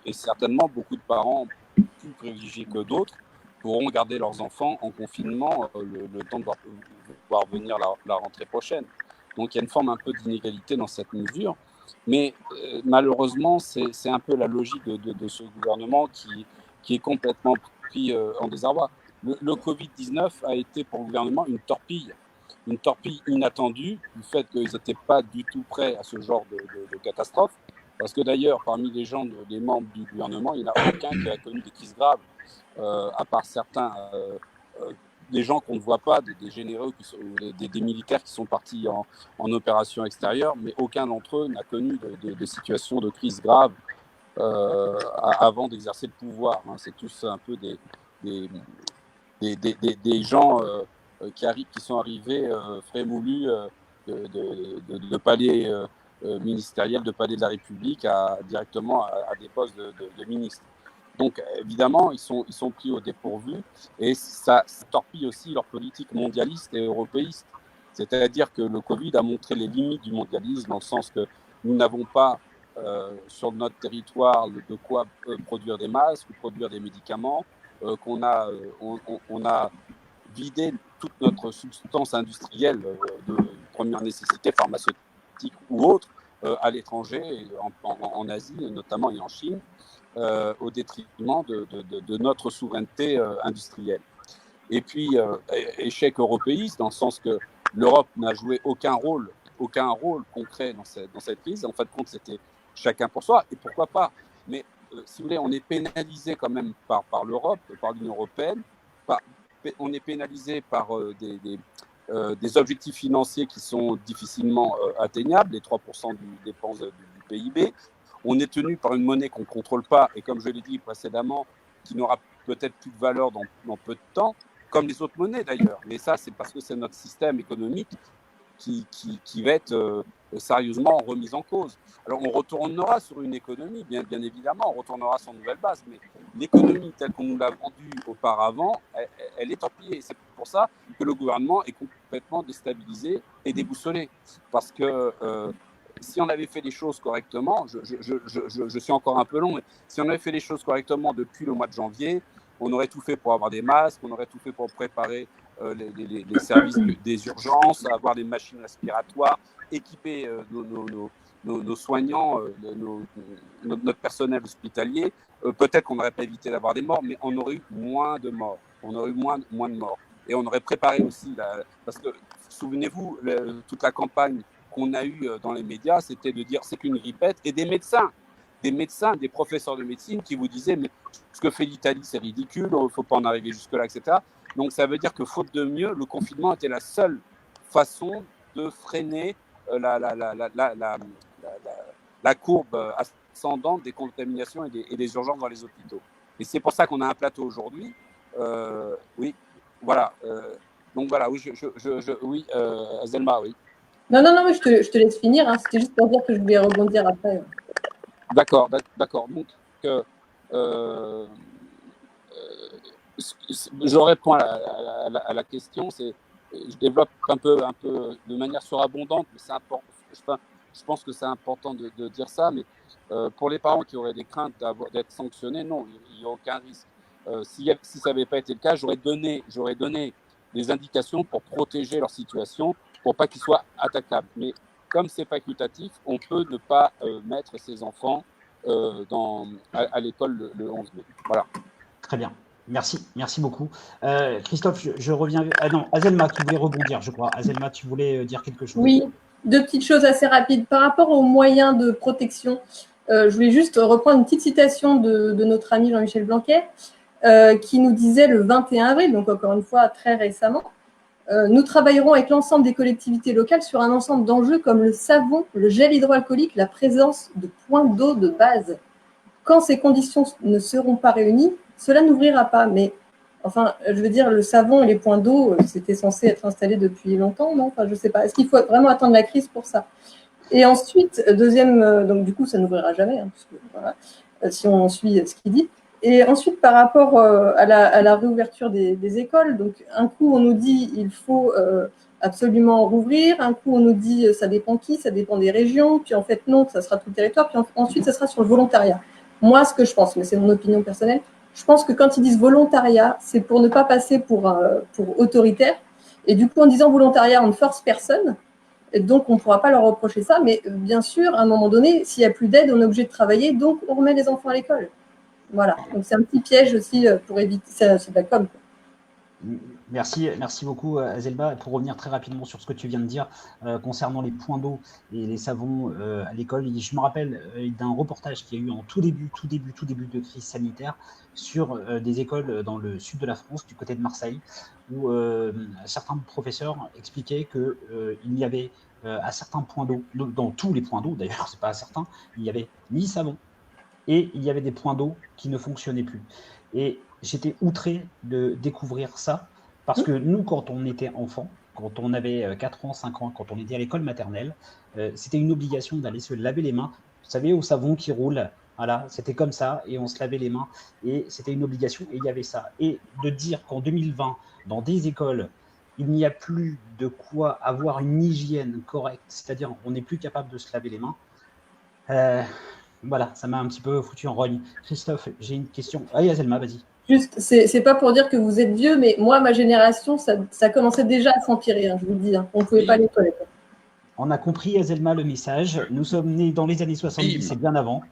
Et certainement, beaucoup de parents plus privilégiés que d'autres pourront garder leurs enfants en confinement le temps de voir venir la rentrée prochaine. Donc il y a une forme un peu d'inégalité dans cette mesure. Mais malheureusement, c'est un peu la logique de ce gouvernement qui est complètement pris en désarroi. Le Covid-19 a été pour le gouvernement une torpille inattendue du fait qu'ils n'étaient pas du tout prêts à ce genre de catastrophe. Parce que d'ailleurs, parmi les membres du gouvernement, il n'y en a aucun qui a connu des crises graves, à part certains, des gens qu'on ne voit pas, des généraux, des militaires qui sont partis en opération extérieure, mais aucun d'entre eux n'a connu de situation de crise grave avant d'exercer le pouvoir. Hein. C'est tous un peu des gens qui sont arrivés frémoulus de palais ministériels, de palais de la République directement à des postes de ministres. Donc évidemment, ils sont pris au dépourvu et ça torpille aussi leur politique mondialiste et européiste. C'est-à-dire que le Covid a montré les limites du mondialisme dans le sens que nous n'avons pas sur notre territoire de quoi produire des masques ou produire des médicaments, qu'on a vidé toute notre substance industrielle de première nécessité, pharmaceutique ou autre, à l'étranger, en Asie notamment et en Chine, au détriment de notre souveraineté industrielle. Et puis, échec européiste, dans le sens que l'Europe n'a joué aucun rôle concret dans cette crise. En fin de compte, c'était chacun pour soi, et pourquoi pas. Mais si vous voulez, on est pénalisé quand même par l'Europe, par l'Union européenne. On est pénalisé par des objectifs financiers qui sont difficilement atteignables, les 3% des dépenses du PIB. On est tenu par une monnaie qu'on ne contrôle pas, et comme je l'ai dit précédemment, qui n'aura peut-être plus de valeur dans peu de temps, comme les autres monnaies d'ailleurs. Mais ça, c'est parce que c'est notre système économique qui va être sérieusement remise en cause. Alors, on retournera sur une économie, bien évidemment, on retournera sur une nouvelle base, mais l'économie telle qu'on nous l'a vendue auparavant, elle est torpillée. C'est pour ça que le gouvernement est complètement déstabilisé et déboussolé. Parce que si on avait fait les choses correctement, je suis encore un peu long, mais si on avait fait les choses correctement depuis le mois de janvier, on aurait tout fait pour avoir des masques, on aurait tout fait pour préparer les services des urgences, avoir des machines respiratoires, équiper nos soignants, notre personnel hospitalier. Peut-être qu'on n'aurait pas évité d'avoir des morts, mais on aurait eu moins de morts. On aurait eu moins de morts. Et on aurait préparé aussi, parce que souvenez-vous, toute la campagne qu'on a eue dans les médias, c'était de dire c'est qu'une grippette, et des médecins, des professeurs de médecine qui vous disaient mais ce que fait l'Italie, c'est ridicule, il ne faut pas en arriver jusque-là, etc. Donc ça veut dire que faute de mieux, le confinement était la seule façon de freiner la courbe ascendante des contaminations et des urgences dans les hôpitaux. Et c'est pour ça qu'on a un plateau aujourd'hui. Oui, voilà. Donc voilà, oui, oui, Azelma, oui. Non, mais je te laisse finir. Hein. C'était juste pour dire que je voulais rebondir après. D'accord. Donc, je réponds à la question. Je développe un peu de manière surabondante, mais c'est important. Je pense que c'est important de dire ça. Mais pour les parents qui auraient des craintes d'être sanctionnés, non, il n'y a aucun risque. Si ça n'avait pas été le cas, j'aurais donné des indications pour protéger leur situation, pour pas qu'ils soient attaquables. Mais comme c'est facultatif, on peut ne pas mettre ses enfants à l'école le 11 mai. Voilà. Très bien. Merci beaucoup. Christophe, je reviens. Ah non, Azelma, tu voulais rebondir, je crois. Azelma, tu voulais dire quelque chose? Oui, deux petites choses assez rapides. Par rapport aux moyens de protection, je voulais juste reprendre une petite citation de notre ami Jean-Michel Blanquer, qui nous disait le 21 avril, donc encore une fois très récemment, nous travaillerons avec l'ensemble des collectivités locales sur un ensemble d'enjeux comme le savon, le gel hydroalcoolique, la présence de points d'eau de base. Quand ces conditions ne seront pas réunies, cela n'ouvrira pas. Mais enfin, je veux dire, le savon et les points d'eau, c'était censé être installé depuis longtemps, non? Enfin, je ne sais pas. Est-ce qu'il faut vraiment attendre la crise pour ça? Et ensuite, deuxième, donc du coup, ça n'ouvrira jamais, hein, parce que, voilà, si on suit ce qu'il dit. Et ensuite, par rapport à la réouverture des écoles, donc un coup, on nous dit il faut absolument rouvrir, un coup, on nous dit ça dépend qui, ça dépend des régions, puis en fait, non, ça sera tout le territoire, puis ensuite, ça sera sur le volontariat. Moi, ce que je pense, mais c'est mon opinion personnelle, je pense que quand ils disent volontariat, c'est pour ne pas passer pour autoritaire. Et du coup, en disant volontariat, on ne force personne. Et donc, on ne pourra pas leur reprocher ça. Mais bien sûr, à un moment donné, s'il n'y a plus d'aide, on est obligé de travailler. Donc, on remet les enfants à l'école. Voilà. Donc, c'est un petit piège aussi pour éviter. C'est de la com. Merci beaucoup Azelma. Pour revenir très rapidement sur ce que tu viens de dire concernant les points d'eau et les savons à l'école, je me rappelle d'un reportage qu'il y a eu en tout début de crise sanitaire sur des écoles dans le sud de la France, du côté de Marseille, où certains professeurs expliquaient qu'il y avait à certains points d'eau, dans tous les points d'eau d'ailleurs, c'est pas à certains, il n'y avait ni savon et il y avait des points d'eau qui ne fonctionnaient plus. Et j'étais outré de découvrir ça, parce que nous, quand on était enfant, quand on avait 4 ans, 5 ans, quand on était à l'école maternelle, c'était une obligation d'aller se laver les mains. Vous savez, au savon qui roule, voilà, c'était comme ça, et on se lavait les mains, et c'était une obligation, et il y avait ça. Et de dire qu'en 2020, dans des écoles, il n'y a plus de quoi avoir une hygiène correcte, c'est-à-dire on n'est plus capable de se laver les mains, voilà, ça m'a un petit peu foutu en rogne. Christophe, j'ai une question. Allez, Azelma, vas-y. Juste, c'est pas pour dire que vous êtes vieux, mais moi, ma génération, ça commençait déjà à s'empirer, hein, je vous le dis. Hein. On ne pouvait pas aller aux toilettes. On a compris, Azelma, le message. Nous sommes nés dans les années 70, c'est bien avant.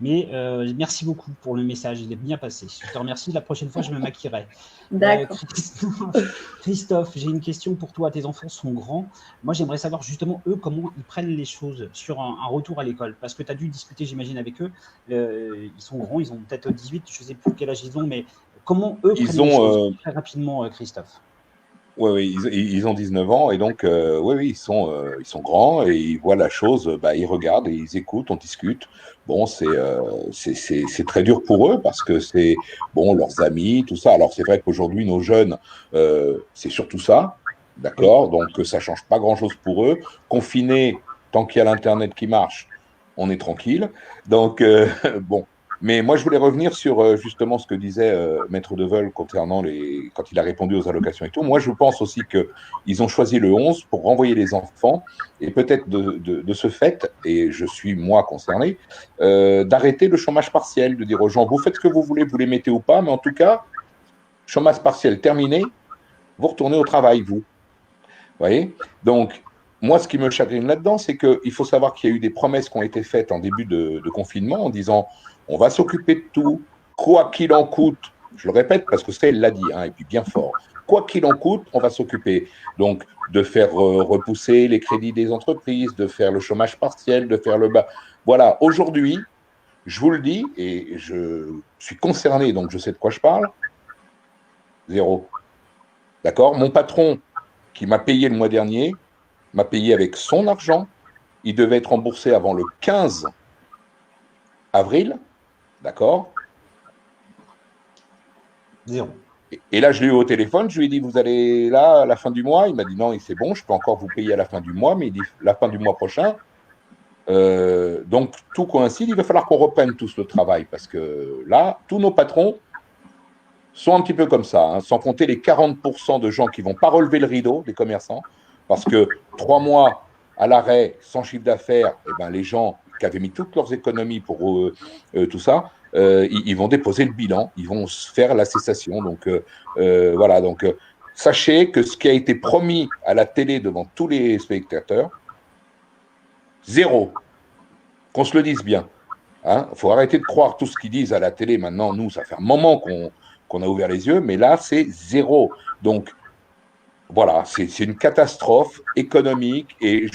Mais merci beaucoup pour le message, il est bien passé. Je te remercie, la prochaine fois, je me maquillerai. D'accord. Christophe, j'ai une question pour toi. Tes enfants sont grands. Moi, j'aimerais savoir justement, eux, comment ils prennent les choses sur un retour à l'école. Parce que tu as dû discuter, j'imagine, avec eux. Ils sont grands, ils ont peut-être 18, je ne sais plus quel âge ils ont, mais comment eux prennent les choses très rapidement, Christophe? Oui, ils ont 19 ans et donc, oui, ils sont grands et ils voient la chose, bah, ils regardent et ils écoutent, on discute. Bon, c'est très dur pour eux parce que c'est, bon, leurs amis, tout ça. Alors, c'est vrai qu'aujourd'hui, nos jeunes, c'est surtout ça, Oui. d'accord? Donc, ça change pas grand-chose pour eux. Confinés, tant qu'il y a l'Internet qui marche, on est tranquille. Donc, bon. Mais moi, je voulais revenir sur justement ce que disait Maître Deveul concernant quand il a répondu aux allocations et tout. Moi, je pense aussi qu'ils ont choisi le 11 pour renvoyer les enfants et peut-être de ce fait, et je suis moi concerné, d'arrêter le chômage partiel, de dire aux gens, vous faites ce que vous voulez, vous les mettez ou pas, mais en tout cas, chômage partiel terminé, vous retournez au travail, vous. Voyez. Donc, moi, ce qui me chagrine là-dedans, c'est qu'il faut savoir qu'il y a eu des promesses qui ont été faites en début de confinement en disant on va s'occuper de tout, quoi qu'il en coûte. Je le répète parce que ça, elle l'a dit, hein, et puis bien fort. Quoi qu'il en coûte, on va s'occuper. Donc, de faire repousser les crédits des entreprises, de faire le chômage partiel, de faire le bas. Voilà, aujourd'hui, je vous le dis, et je suis concerné, donc je sais de quoi je parle, zéro. D'accord? Mon patron, qui m'a payé le mois dernier, m'a payé avec son argent. Il devait être remboursé avant le 15 avril. D'accord? Zéro. Et là, je l'ai eu au téléphone. Je lui ai dit, vous allez là à la fin du mois? Il m'a dit, non, c'est bon, je peux encore vous payer à la fin du mois. Mais il dit, la fin du mois prochain. Donc, tout coïncide. Il va falloir qu'on reprenne tous le travail. Parce que là, tous nos patrons sont un petit peu comme ça. Hein, sans compter les 40% de gens qui ne vont pas relever le rideau, des commerçants. Parce que 3 mois à l'arrêt, sans chiffre d'affaires, eh ben, les gens qui avaient mis toutes leurs économies pour tout ça, ils vont déposer le bilan, ils vont faire la cessation. Donc, voilà. Donc, sachez que ce qui a été promis à la télé devant tous les spectateurs, zéro. Qu'on se le dise bien. Hein, faut arrêter de croire tout ce qu'ils disent à la télé. Maintenant, nous, ça fait un moment qu'on a ouvert les yeux, mais là, c'est zéro. Donc, voilà, c'est une catastrophe économique et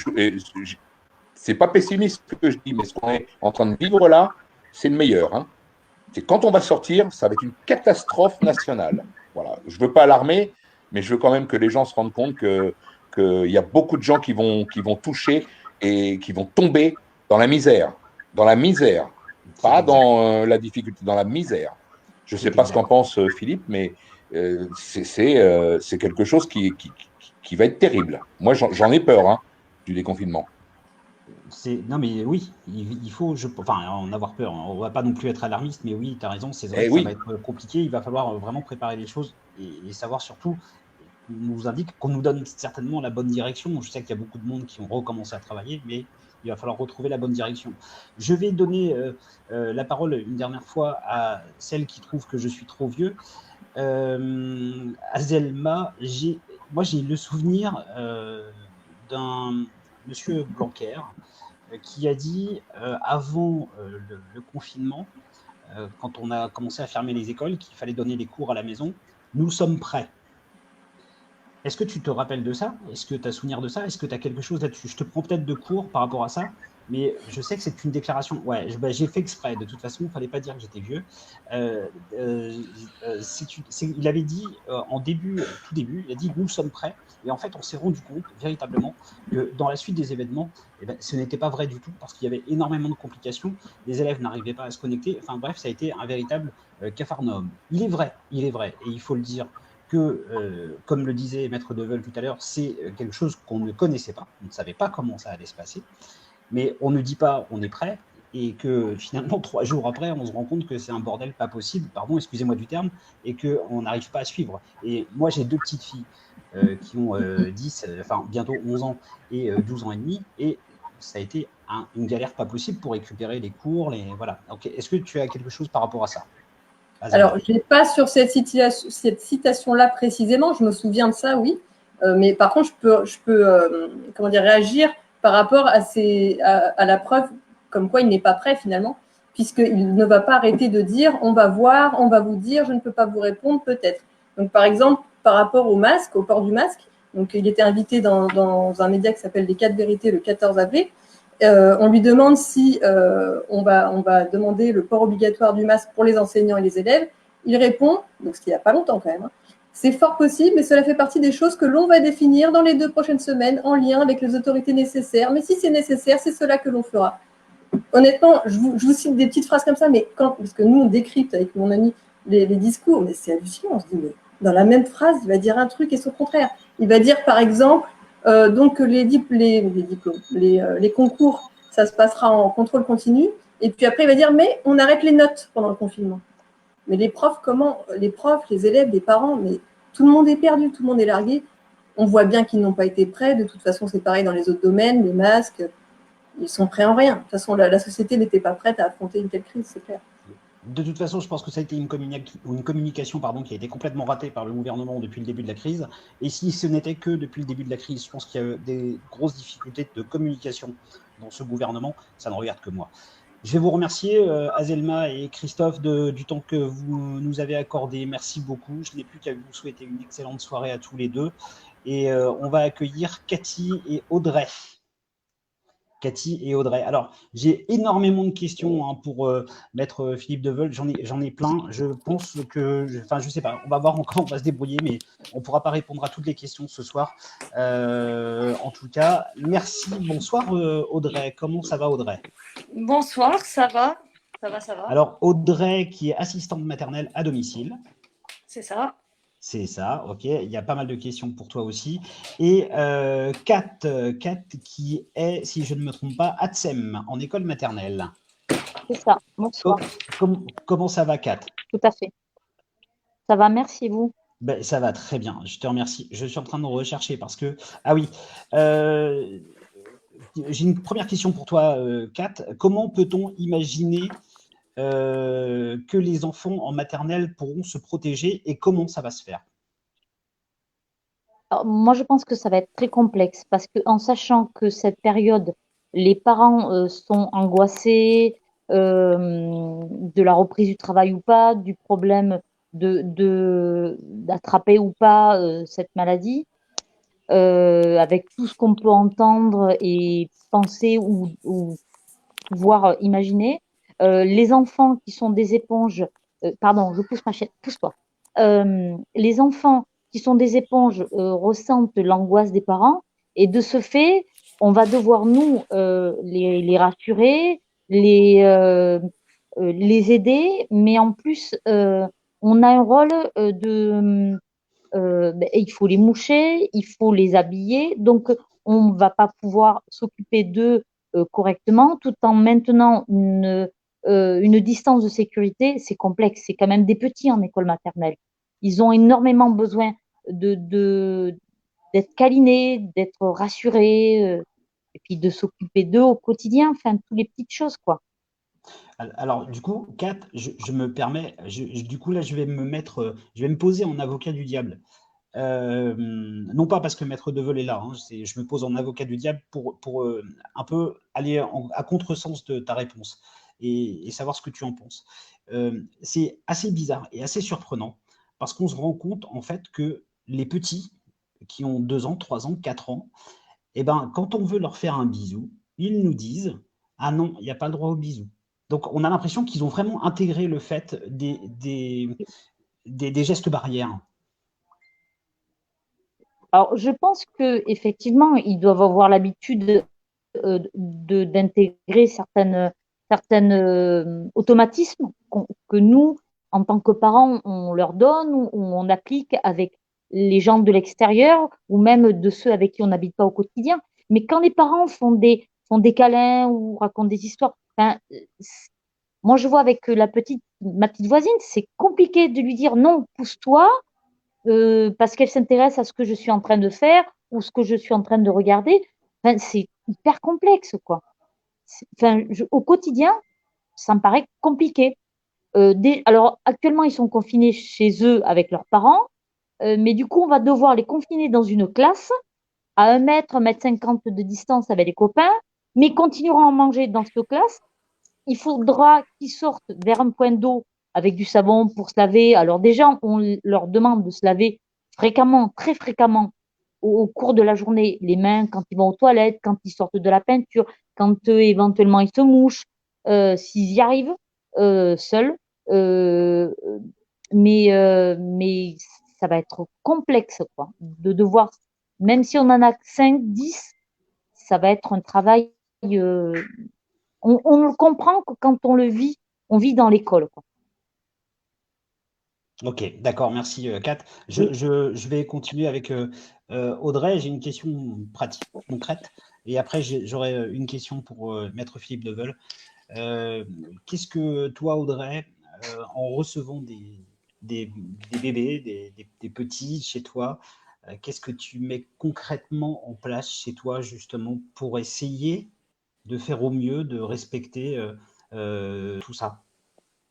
c'est pas pessimiste ce que je dis, mais ce qu'on est en train de vivre là, c'est le meilleur. Hein. C'est quand on va sortir, ça va être une catastrophe nationale. Voilà, je veux pas alarmer, mais je veux quand même que les gens se rendent compte qu'il y a beaucoup de gens qui vont toucher et qui vont tomber dans la misère. Dans la misère, pas dans la difficulté, dans la misère. Je ne sais pas ce qu'en pense Philippe, mais c'est quelque chose qui va être terrible. Moi, j'en ai peur hein, du déconfinement. Non, mais oui, il faut en avoir peur. On ne va pas non plus être alarmiste, mais oui, tu as raison, c'est vrai que ça va être compliqué. Il va falloir vraiment préparer les choses et savoir surtout, on nous indique qu'on nous donne certainement la bonne direction. Je sais qu'il y a beaucoup de monde qui ont recommencé à travailler, mais il va falloir retrouver la bonne direction. Je vais donner la parole une dernière fois à celle qui trouve que je suis trop vieux. Azelma, moi j'ai le souvenir d'un monsieur Blanquer qui a dit avant le confinement, quand on a commencé à fermer les écoles, qu'il fallait donner les cours à la maison, nous sommes prêts. Est-ce que tu te rappelles de ça? Est-ce que tu as souvenir de ça? Est-ce que tu as quelque chose là-dessus? Je te prends peut-être de cours par rapport à ça, mais je sais que c'est une déclaration. Ouais, j'ai fait exprès. De toute façon, il ne fallait pas dire que j'étais vieux. Il avait dit tout début, il a dit « nous sommes prêts ». Et en fait, on s'est rendu compte véritablement que dans la suite des événements, ce n'était pas vrai du tout parce qu'il y avait énormément de complications. Les élèves n'arrivaient pas à se connecter. Enfin bref, ça a été un véritable capharnaüm. Il est vrai, et il faut le dire, que, comme le disait Maître Deveul tout à l'heure, c'est quelque chose qu'on ne connaissait pas, on ne savait pas comment ça allait se passer, mais on ne dit pas on est prêt, et que finalement 3 jours après, on se rend compte que c'est un bordel pas possible, pardon, excusez-moi du terme, et qu'on n'arrive pas à suivre. Et moi, j'ai 2 petites filles qui ont bientôt 11 ans et 12 ans et demi, et ça a été une galère pas possible pour récupérer les cours, voilà. Donc, est-ce que tu as quelque chose par rapport à ça? Alors, je n'ai pas sur cette citation-là précisément, je me souviens de ça, oui. Mais par contre, je peux réagir par rapport à la preuve comme quoi il n'est pas prêt finalement, puisqu'il ne va pas arrêter de dire « on va voir, on va vous dire, je ne peux pas vous répondre, peut-être ». Donc, par exemple, par rapport au masque, au port du masque, donc il était invité dans un média qui s'appelle « Les 4 vérités » le 14 avril. On lui demande si on va demander le port obligatoire du masque pour les enseignants et les élèves. Il répond, donc ce qu'il n'y a pas longtemps quand même, C'est fort possible, mais cela fait partie des choses que l'on va définir dans les 2 prochaines semaines en lien avec les autorités nécessaires. Mais si c'est nécessaire, c'est cela que l'on fera. Honnêtement, je vous cite des petites phrases comme ça, mais parce que nous, on décrypte avec mon ami les discours, mais c'est hallucinant. On se dit, mais dans la même phrase, il va dire un truc et son contraire. Il va dire, par exemple, donc les concours, ça se passera en contrôle continu. Et puis après, il va dire, mais on arrête les notes pendant le confinement. Mais les profs, comment? Les profs, les élèves, les parents, mais tout le monde est perdu, tout le monde est largué. On voit bien qu'ils n'ont pas été prêts. De toute façon, c'est pareil dans les autres domaines, les masques, ils sont prêts en rien. De toute façon, la société n'était pas prête à affronter une telle crise, c'est clair. De toute façon, je pense que ça a été une communication qui a été complètement ratée par le gouvernement depuis le début de la crise. Et si ce n'était que depuis le début de la crise, je pense qu'il y a eu des grosses difficultés de communication dans ce gouvernement. Ça ne regarde que moi. Je vais vous remercier, Azelma et Christophe, du temps que vous nous avez accordé. Merci beaucoup. Je n'ai plus qu'à vous souhaiter une excellente soirée à tous les deux. Et on va accueillir Cathy et Audrey. Alors, j'ai énormément de questions pour Maître Philippe Deveul. J'en ai plein. Je pense que, je sais pas. On va voir encore. On va se débrouiller, mais on pourra pas répondre à toutes les questions ce soir. En tout cas, merci. Bonsoir, Audrey. Comment ça va, Audrey? Bonsoir, ça va. Ça va. Alors, Audrey, qui est assistante maternelle à domicile. C'est ça. C'est ça, ok. Il y a pas mal de questions pour toi aussi. Et Kat, qui est, si je ne me trompe pas, ATSEM, en école maternelle. C'est ça, bonsoir. Comment ça va, Kat? Tout à fait. Ça va, merci vous. Ben, ça va très bien, je te remercie. Je suis en train de rechercher parce que… Ah oui, j'ai une première question pour toi, Kat. Comment peut-on imaginer que les enfants en maternelle pourront se protéger et comment ça va se faire? Alors, moi, je pense que ça va être très complexe parce qu'en sachant que cette période, les parents sont angoissés de la reprise du travail ou pas, du problème d'attraper ou pas cette maladie, avec tout ce qu'on peut entendre et penser ou voire imaginer. Les enfants qui sont des éponges, pardon, je pousse ma chienne, pousse-toi. Les enfants qui sont des éponges ressentent l'angoisse des parents et de ce fait, on va devoir nous les rassurer, les aider, mais en plus, on a un rôle il faut les moucher, il faut les habiller, donc on ne va pas pouvoir s'occuper d'eux correctement tout en maintenant une distance de sécurité. C'est complexe, c'est quand même des petits en école maternelle. Ils ont énormément besoin d'être câlinés, d'être rassurés, et puis de s'occuper d'eux au quotidien, enfin, toutes les petites choses, quoi. Alors, du coup, Kat, je me permets, du coup, là, je vais me poser en avocat du diable. Non pas parce que Maître Deveul est là, hein, je me pose en avocat du diable pour un peu aller à contresens de ta réponse et savoir ce que tu en penses. C'est assez bizarre et assez surprenant parce qu'on se rend compte en fait que les petits qui ont 2 ans, 3 ans, 4 ans, eh ben, quand on veut leur faire un bisou, ils nous disent « Ah non, il n'y a pas le droit au bisou ». Donc, on a l'impression qu'ils ont vraiment intégré le fait des gestes barrières. Alors, je pense qu'effectivement, ils doivent avoir l'habitude d'intégrer certaines automatismes que nous, en tant que parents, on leur donne ou on applique avec les gens de l'extérieur ou même de ceux avec qui on n'habite pas au quotidien. Mais quand les parents font des câlins ou racontent des histoires, moi, je vois avec ma petite voisine, c'est compliqué de lui dire non, pousse-toi, parce qu'elle s'intéresse à ce que je suis en train de faire ou ce que je suis en train de regarder. Enfin, c'est hyper complexe, quoi. Au quotidien, ça me paraît compliqué. Alors, actuellement, ils sont confinés chez eux avec leurs parents, mais du coup, on va devoir les confiner dans une classe à 1 mètre, 1,50 m de distance avec les copains, mais ils continueront à manger dans cette classe. Il faudra qu'ils sortent vers un point d'eau avec du savon pour se laver. Alors déjà, on leur demande de se laver fréquemment, très fréquemment, au cours de la journée, les mains quand ils vont aux toilettes, quand ils sortent de la peinture, quand éventuellement ils se mouchent, s'ils y arrivent seuls. Mais ça va être complexe, quoi, de devoir, même si on en a 5, 10, ça va être un travail, on le comprend que quand on le vit, on vit dans l'école, quoi. Ok, d'accord, merci Kat. Oui. Je vais continuer avec Audrey. J'ai une question pratique, concrète, et après j'aurai une question pour Maître Philippe Deveul. Qu'est-ce que toi, Audrey, en recevant des bébés, des petits chez toi, qu'est-ce que tu mets concrètement en place chez toi justement pour essayer de faire au mieux, de respecter tout ça?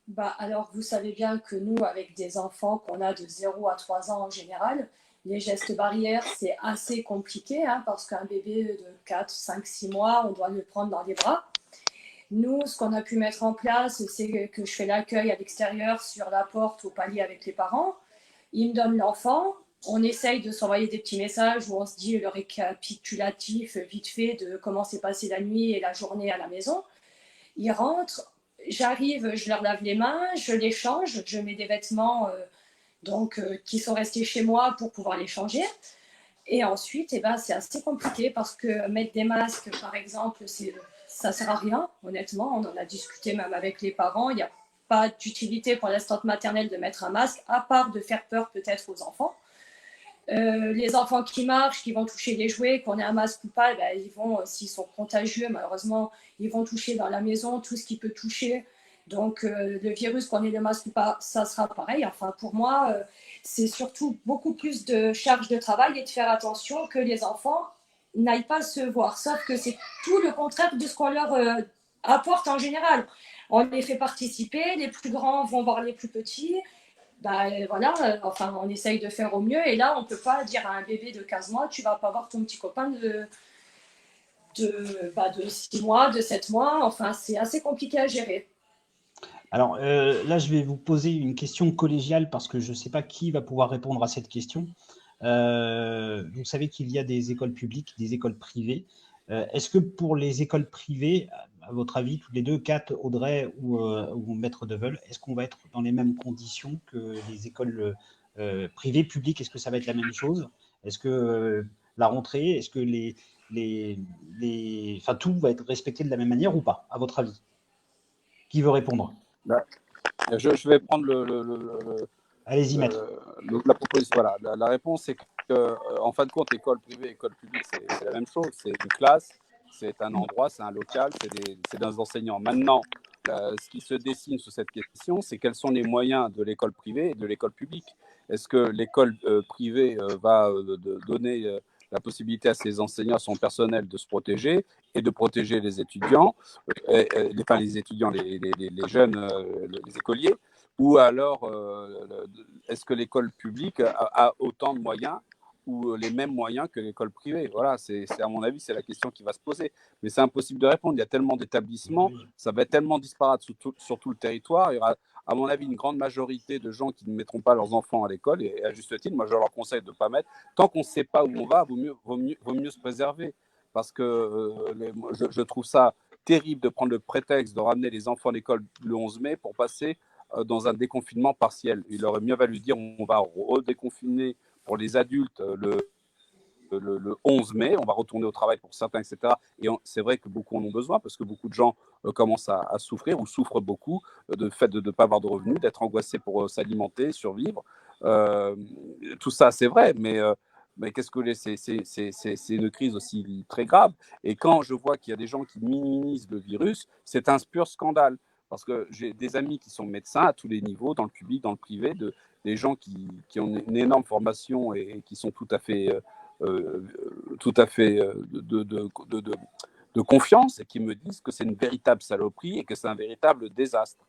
Bah, alors, vous savez bien que nous, avec des enfants qu'on a de 0 à 3 ans en général, les gestes barrières, c'est assez compliqué, hein, parce qu'un bébé de 4, 5, 6 mois, on doit le prendre dans les bras. Nous, ce qu'on a pu mettre en place, c'est que je fais l'accueil à l'extérieur, sur la porte, au palier avec les parents. Ils me donnent l'enfant. On essaye de s'envoyer des petits messages où on se dit le récapitulatif vite fait de comment s'est passée la nuit et la journée à la maison. Ils rentrent, j'arrive, je leur lave les mains, je les change, je mets des vêtements qui sont restés chez moi pour pouvoir les changer. Et ensuite, c'est assez compliqué parce que mettre des masques, par exemple, ça ne sert à rien, honnêtement. On en a discuté même avec les parents. Il n'y a pas d'utilité pour l'assistante maternelle de mettre un masque, à part de faire peur peut-être aux enfants. Les enfants qui marchent, qui vont toucher les jouets, qu'on ait un masque ou pas, ils vont, s'ils sont contagieux, malheureusement, ils vont toucher dans la maison tout ce qui peut toucher. Donc, le virus, qu'on ait le masque ou pas, ça sera pareil. Enfin, pour moi, c'est surtout beaucoup plus de charge de travail et de faire attention que les enfants n'aillent pas se voir. Sauf que c'est tout le contraire de ce qu'on leur apporte en général. On les fait participer, les plus grands vont voir les plus petits. On essaye de faire au mieux. Et là, on ne peut pas dire à un bébé de 15 mois, tu ne vas pas voir ton petit copain de 6 mois, de 7 mois. Enfin, c'est assez compliqué à gérer. Alors là, je vais vous poser une question collégiale parce que je ne sais pas qui va pouvoir répondre à cette question. Vous savez qu'il y a des écoles publiques, des écoles privées. Est-ce que pour les écoles privées, à votre avis, toutes les deux, Kat, Audrey ou Maître Deveul, est-ce qu'on va être dans les mêmes conditions que les écoles privées, publiques? Est-ce que ça va être la même chose? Est-ce que la rentrée, est-ce que tout va être respecté de la même manière ou pas, à votre avis? Qui veut répondre? Je vais prendre Allez-y, Maître. la proposition. Voilà, la réponse, c'est que, en fin de compte, école privée, école publique, c'est la même chose. C'est une classe, c'est un endroit, c'est un local, c'est des enseignants. Maintenant, ce qui se dessine sous cette question, c'est quels sont les moyens de l'école privée et de l'école publique. Est-ce que l'école privée va donner la possibilité à ses enseignants, à son personnel de se protéger et de protéger les étudiants, les étudiants, les jeunes, les écoliers, ou alors est-ce que l'école publique a autant de moyens ou les mêmes moyens que l'école privée? Voilà, c'est à mon avis, c'est la question qui va se poser. Mais c'est impossible de répondre. Il y a tellement d'établissements, ça va être tellement disparate sur tout le territoire. Il y aura, à mon avis, une grande majorité de gens qui ne mettront pas leurs enfants à l'école, et à juste titre, moi je leur conseille de ne pas mettre. Tant qu'on ne sait pas où on va, vaut mieux se préserver. Parce que je trouve ça terrible de prendre le prétexte de ramener les enfants à l'école le 11 mai pour passer dans un déconfinement partiel. Il aurait mieux valu dire on va redéconfiner pour les adultes le 11 mai, on va retourner au travail pour certains, etc. Et c'est vrai que beaucoup en ont besoin parce que beaucoup de gens commencent à souffrir ou souffrent beaucoup de fait de ne pas avoir de revenus, d'être angoissés pour s'alimenter, survivre. Tout ça, c'est vrai, mais qu'est-ce que c'est une crise aussi très grave. Et quand je vois qu'il y a des gens qui minimisent le virus, c'est un pur scandale. Parce que j'ai des amis qui sont médecins à tous les niveaux, dans le public, dans le privé, des gens qui ont une énorme formation et qui sont tout à fait de confiance et qui me disent que c'est une véritable saloperie et que c'est un véritable désastre.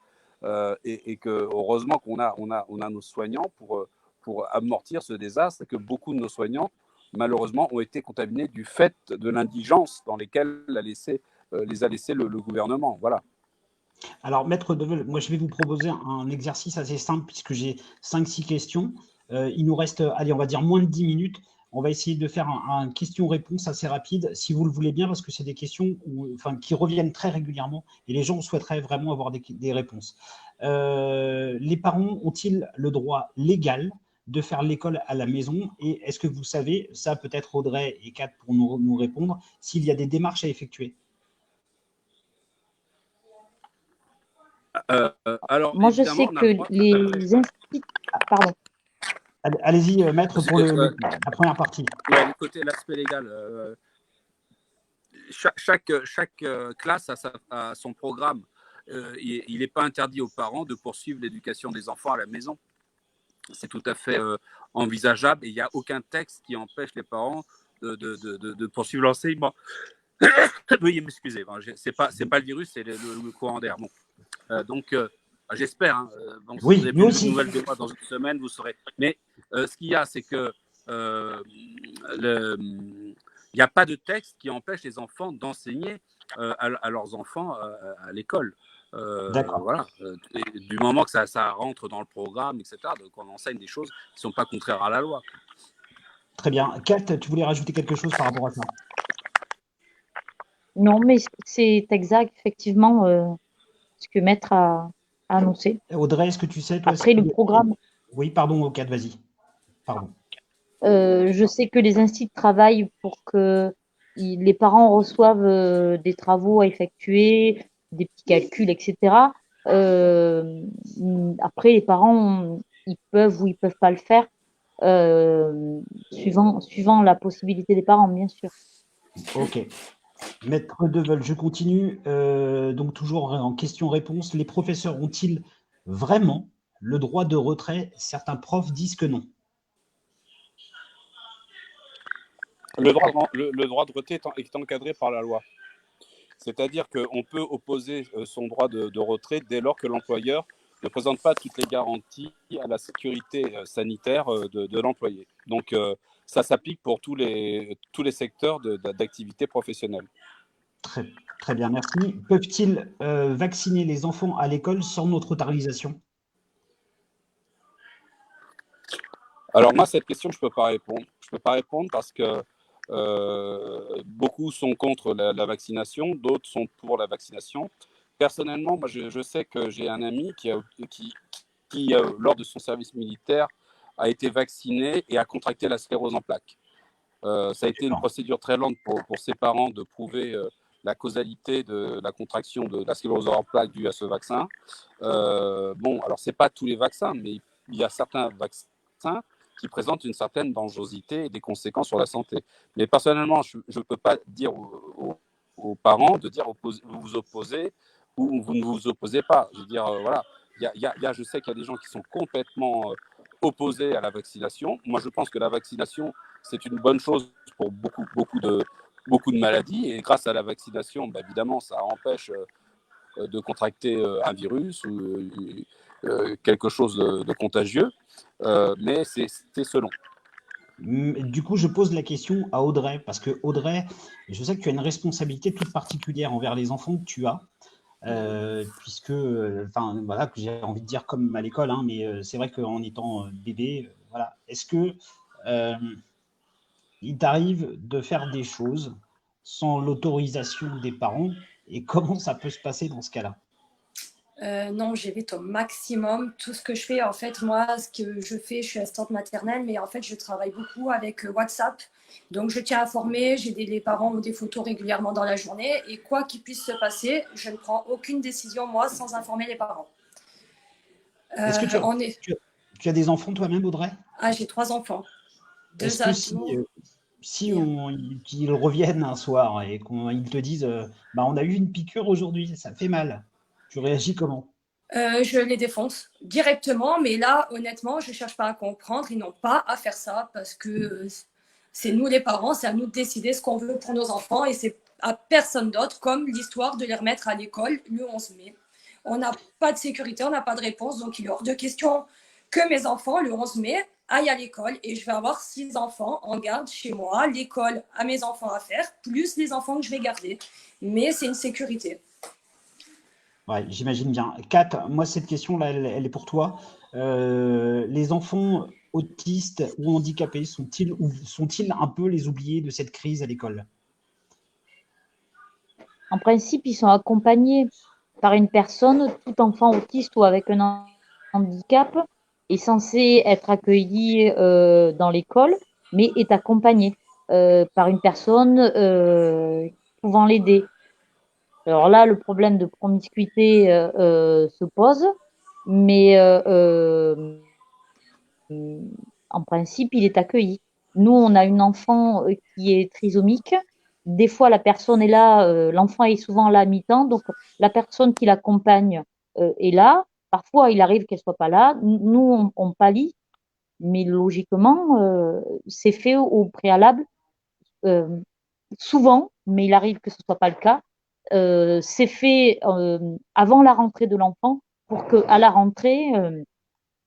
Et que heureusement qu'on a nos soignants pour amortir ce désastre, et que beaucoup de nos soignants, malheureusement, ont été contaminés du fait de l'indigence dans lesquelles les a laissés le gouvernement. Voilà. Alors, Maître Deveul, moi, je vais vous proposer un exercice assez simple puisque j'ai 5-6 questions. Il nous reste, allez, on va dire moins de 10 minutes. On va essayer de faire un question-réponse assez rapide, si vous le voulez bien, parce que c'est des questions qui reviennent très régulièrement et les gens souhaiteraient vraiment avoir des réponses. Les parents ont-ils le droit légal de faire l'école à la maison? Et est-ce que vous savez, ça peut-être Audrey et Kat pour nous répondre, s'il y a des démarches à effectuer? Alors, Moi, je évidemment, sais on a que le droit. les instituts. Pardon. Allez-y, maître, pour Excusez, la première partie. ouais, du côté de l'aspect légal, chaque classe a son programme. Il n'est pas interdit aux parents de poursuivre l'éducation des enfants à la maison. C'est tout à fait envisageable et il n'y a aucun texte qui empêche les parents de poursuivre l'enseignement. Veuillez m'excuser, c'est pas le virus, c'est le courant d'air. Bon. Donc, j'espère. Hein, bon, si Oui, vous avez nous plus de aussi. nouvelles de moi dans une semaine, vous saurez. Mais ce qu'il y a, c'est que il n'y a pas de texte qui empêche les enfants d'enseigner à leurs enfants à l'école. D'accord. Voilà. Du moment que ça rentre dans le programme, etc., donc on enseigne des choses qui ne sont pas contraires à la loi. Très bien. Kat, tu voulais rajouter quelque chose par rapport à ça? Non, mais c'est exact, effectivement, ce que Maître a annoncé. Audrey, est-ce que tu sais, toi, Après, le programme, Oui, pardon, Kat, vas-y. Pardon. je sais que les instituts travaillent pour que les parents reçoivent des travaux à effectuer, des petits calculs, etc. Après, les parents, ils peuvent ou ils peuvent pas le faire, suivant la possibilité des parents, bien sûr. Ok. Maître Deveul, je continue. Donc, toujours en question-réponse. Les professeurs ont-ils vraiment le droit de retrait? Certains profs disent que non. Le droit de retrait est encadré par la loi. C'est-à-dire qu'on peut opposer son droit de retrait dès lors que l'employeur ne présente pas toutes les garanties à la sécurité sanitaire de l'employé. Donc, ça s'applique pour tous les secteurs d'activité professionnelle. Très bien, merci. Peuvent-ils vacciner les enfants à l'école sans notre autorisation? Alors moi, cette question, je ne peux pas répondre. Je ne peux pas répondre parce que beaucoup sont contre la vaccination, d'autres sont pour la vaccination. Personnellement, moi, je sais que j'ai un ami qui lors de son service militaire, a été vacciné et a contracté la sclérose en plaques. Ça a été une procédure très lente pour ses parents de prouver la causalité de la contraction de la sclérose en plaques due à ce vaccin. Bon, alors, ce n'est pas tous les vaccins, mais il y a certains vaccins qui présentent une certaine dangerosité et des conséquences sur la santé. Mais personnellement, je ne peux pas dire aux parents de dire vous vous opposez ou vous ne vous opposez pas. Je veux dire, voilà, je sais qu'il y a des gens qui sont complètement opposés à la vaccination. Moi, je pense que la vaccination, c'est une bonne chose pour beaucoup de maladies. Et grâce à la vaccination, bah, évidemment, ça empêche de contracter un virus ou quelque chose de contagieux. Mais c'est selon. Du coup, je pose la question à Audrey, parce que Audrey, je sais que tu as une responsabilité toute particulière envers les enfants que tu as, puisque, enfin, voilà, que j'ai envie de dire comme à l'école, hein, mais c'est vrai qu'en étant bébé, voilà. Est-ce que il t'arrive de faire des choses sans l'autorisation des parents, et comment ça peut se passer dans ce cas-là? Non, j'évite au maximum tout ce que je fais. En fait, moi, ce que je fais, je suis assistante maternelle, mais en fait, je travaille beaucoup avec WhatsApp. Donc, je tiens à informer, les parents ont des photos régulièrement dans la journée. Et quoi qu'il puisse se passer, je ne prends aucune décision, moi, sans informer les parents. Est-ce que tu as des enfants toi-même, Audrey? Ah, j'ai 3 enfants. Est-ce que si ils reviennent un soir et qu'ils te disent bah, on a eu une piqûre aujourd'hui, ça fait mal, tu réagis comment? Je les défonce directement, mais là, honnêtement, je ne cherche pas à comprendre. Ils n'ont pas à faire ça parce que c'est nous les parents, c'est à nous de décider ce qu'on veut pour nos enfants et c'est à personne d'autre, comme l'histoire de les remettre à l'école le 11 mai. On n'a pas de sécurité, on n'a pas de réponse, donc il est hors de question que mes enfants, le 11 mai, aillent à l'école et je vais avoir 6 enfants en garde chez moi, l'école à mes enfants à faire, plus les enfants que je vais garder. Mais c'est une sécurité. Ouais, j'imagine bien. Kat, moi, cette question-là, elle est pour toi. Les enfants autistes ou handicapés sont-ils un peu les oubliés de cette crise à l'école? En principe, ils sont accompagnés par une personne, tout enfant autiste ou avec un handicap, est censé être accueilli dans l'école, mais est accompagné par une personne pouvant l'aider. Alors là, le problème de promiscuité se pose, mais en principe, il est accueilli. Nous, on a une enfant qui est trisomique. Des fois, la personne est là, l'enfant est souvent là à mi-temps, donc la personne qui l'accompagne est là. Parfois, il arrive qu'elle soit pas là. Nous, on pallie, mais logiquement, c'est fait au préalable. Souvent, mais il arrive que ce soit pas le cas. C'est fait avant la rentrée de l'enfant pour qu'à la rentrée,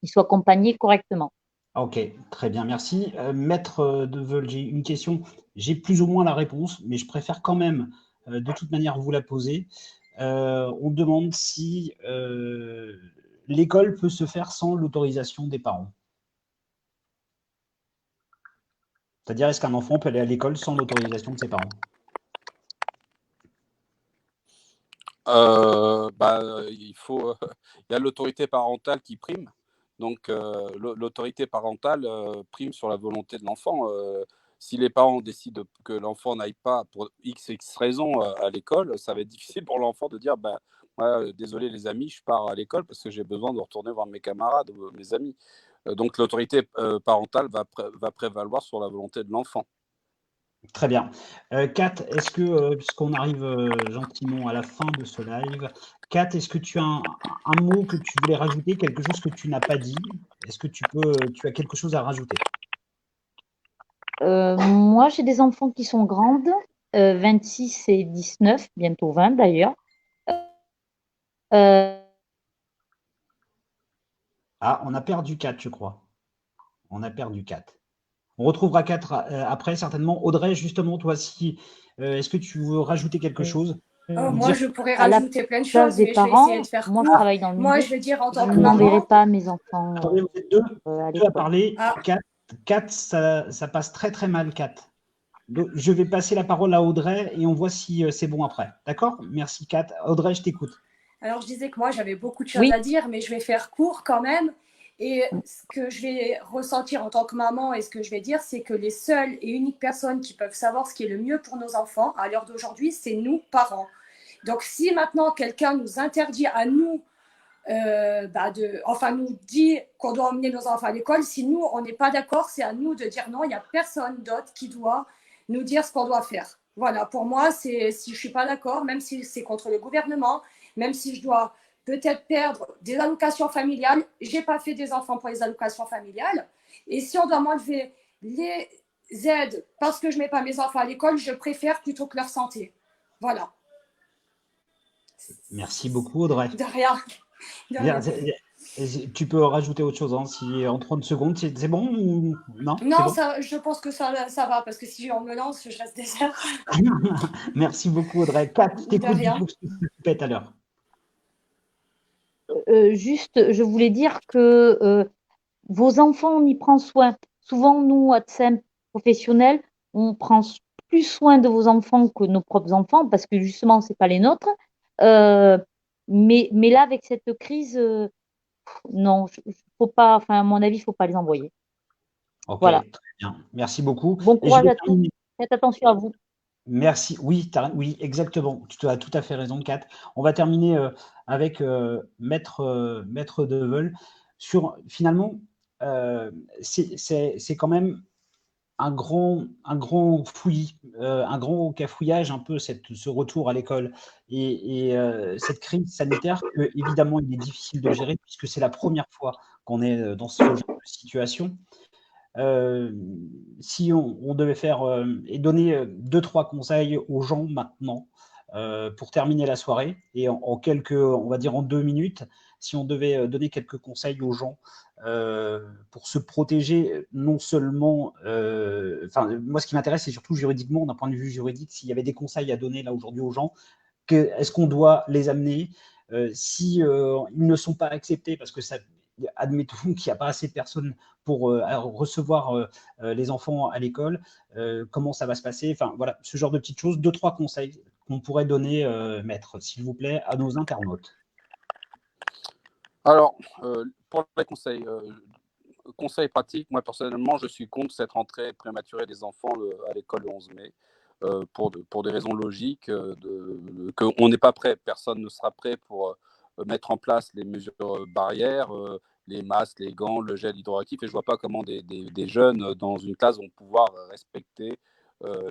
il soit accompagné correctement. Ok, très bien, merci. Maître Deveul, j'ai une question. J'ai plus ou moins la réponse, mais je préfère quand même, de toute manière, vous la poser. On demande si l'école peut se faire sans l'autorisation des parents. C'est-à-dire, est-ce qu'un enfant peut aller à l'école sans l'autorisation de ses parents? Il y a l'autorité parentale qui prime. Donc, l'autorité parentale prime sur la volonté de l'enfant. Si les parents décident que l'enfant n'aille pas pour X raisons à l'école, ça va être difficile pour l'enfant de dire désolé les amis, je pars à l'école parce que j'ai besoin de retourner voir mes camarades ou mes amis. Donc, l'autorité parentale va prévaloir sur la volonté de l'enfant. Très bien. Kat, est-ce que, puisqu'on arrive gentiment à la fin de ce live, Kat, est-ce que tu as un mot que tu voulais rajouter, quelque chose que tu n'as pas dit? Est-ce que tu as quelque chose à rajouter? Moi, j'ai des enfants qui sont grandes, 26 et 19, bientôt 20 d'ailleurs. Ah, on a perdu Kat, je crois. On a perdu Kat. On retrouvera Kat après, certainement. Audrey, justement, toi, est-ce que tu veux rajouter quelque chose? Moi, je pourrais rajouter plein de choses, des mais parents, je vais essayer de faire moi, court. je travaille dans le milieu. Moi, je veux dire, en tant que Je n'enverrai maman... pas mes enfants Attendez, vous êtes deux à l'école. parler. Kat, ça passe très, très mal, Kat. Donc, je vais passer la parole à Audrey et on voit si c'est bon après. D'accord? Merci, Kat. Audrey, je t'écoute. Alors, je disais que moi, j'avais beaucoup de choses à dire, mais je vais faire court quand même. Et ce que je vais ressentir en tant que maman et ce que je vais dire, c'est que les seules et uniques personnes qui peuvent savoir ce qui est le mieux pour nos enfants à l'heure d'aujourd'hui, c'est nous, parents. Donc, si maintenant quelqu'un nous interdit à nous, nous dit qu'on doit emmener nos enfants à l'école, si nous, on n'est pas d'accord, c'est à nous de dire non, il n'y a personne d'autre qui doit nous dire ce qu'on doit faire. Voilà, pour moi, si je ne suis pas d'accord, même si c'est contre le gouvernement, même si je dois peut-être perdre des allocations familiales, je n'ai pas fait des enfants pour les allocations familiales. Et si on doit m'enlever les aides parce que je ne mets pas mes enfants à l'école, je préfère plutôt que leur santé. Voilà. Merci beaucoup, Audrey. De rien. Tu peux rajouter autre chose, hein, si en 30 secondes, c'est bon ou non? Non, bon je pense que ça va, parce que si on me lance, je reste des heures. Merci beaucoup, Audrey. Kat, t'écoutes du coup ce que tu fais tout à l'heure. Juste, je voulais dire que vos enfants, on y prend soin. Souvent, nous, à TSEM professionnels, on prend plus soin de vos enfants que nos propres enfants parce que justement, ce n'est pas les nôtres. Mais là, avec cette crise, non, faut pas, enfin, à mon avis, il ne faut pas les envoyer. Ok, voilà. Très bien. Merci beaucoup. Bon courage à tous. Faites attention à vous. Merci. Oui, exactement. Tu as tout à fait raison, Kat. On va terminer avec Maître Deveul. Finalement, c'est quand même un grand fouillis, un grand cafouillage, un peu ce retour à l'école et cette crise sanitaire que, évidemment, il est difficile de gérer puisque c'est la première fois qu'on est dans ce genre de situation. Si on devait faire et donner 2-3 conseils aux gens maintenant pour terminer la soirée et on va dire en 2 minutes, si on devait donner quelques conseils aux gens pour se protéger, non seulement, moi ce qui m'intéresse c'est surtout juridiquement, d'un point de vue juridique, s'il y avait des conseils à donner là aujourd'hui aux gens, est-ce qu'on doit les amener si ils ne sont pas acceptés parce que admettons qu'il n'y a pas assez de personnes pour recevoir les enfants à l'école, comment ça va se passer, enfin voilà, ce genre de petites choses, 2-3 conseils qu'on pourrait donner, Maître, s'il vous plaît, à nos internautes. Alors, pour les conseils pratiques, moi personnellement, je suis contre cette rentrée prématurée des enfants à l'école le 11 mai. Pour des raisons logiques, qu'on n'est pas prêt, personne ne sera prêt pour mettre en place les mesures barrières, les masques, les gants, le gel hydroactif, et je ne vois pas comment des jeunes dans une classe vont pouvoir respecter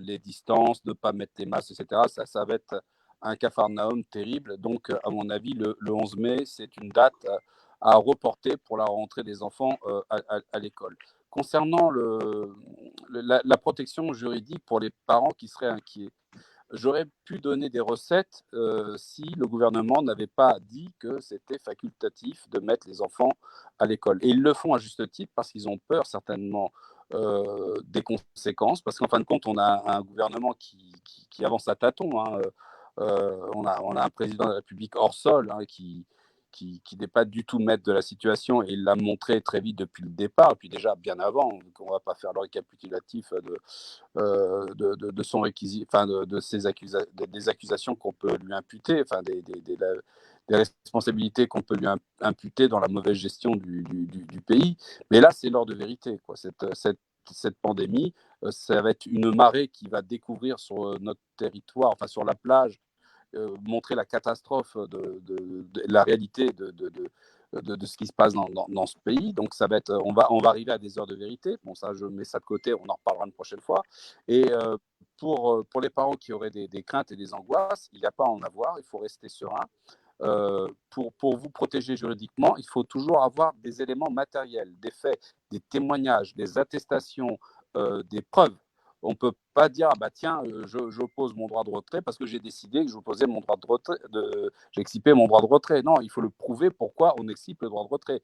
les distances, ne pas mettre les masques, etc. Ça va être un capharnaüm terrible. Donc, à mon avis, le 11 mai, c'est une date à reporter pour la rentrée des enfants à l'école. Concernant la protection juridique pour les parents qui seraient inquiets, j'aurais pu donner des recettes si le gouvernement n'avait pas dit que c'était facultatif de mettre les enfants à l'école. Et ils le font à juste titre parce qu'ils ont peur certainement des conséquences, parce qu'en fin de compte, on a un gouvernement qui avance à tâtons. Hein. On a un président de la République hors sol qui n'est pas du tout maître de la situation, et il l'a montré très vite depuis le départ, et puis déjà bien avant. On ne va pas faire le récapitulatif de son des accusations qu'on peut lui imputer, enfin des responsabilités qu'on peut lui imputer dans la mauvaise gestion du pays. Mais là, c'est l'heure de vérité, quoi. Cette pandémie, ça va être une marée qui va découvrir sur notre territoire, enfin sur la plage, montrer la catastrophe de la réalité de ce qui se passe dans ce pays. Donc, ça va être, on va arriver à des heures de vérité. Bon, ça, je mets ça de côté, on en reparlera une prochaine fois. Et pour les parents qui auraient des craintes et des angoisses, il n'y a pas à en avoir, il faut rester serein. Pour vous protéger juridiquement, il faut toujours avoir des éléments matériels, des faits, des témoignages, des attestations, des preuves. On ne peut pas dire, ah bah tiens, j'oppose mon droit de retrait parce que j'ai décidé que j'opposais mon droit de retrait, j'excipais mon droit de retrait. Non, il faut le prouver pourquoi on excipe le droit de retrait.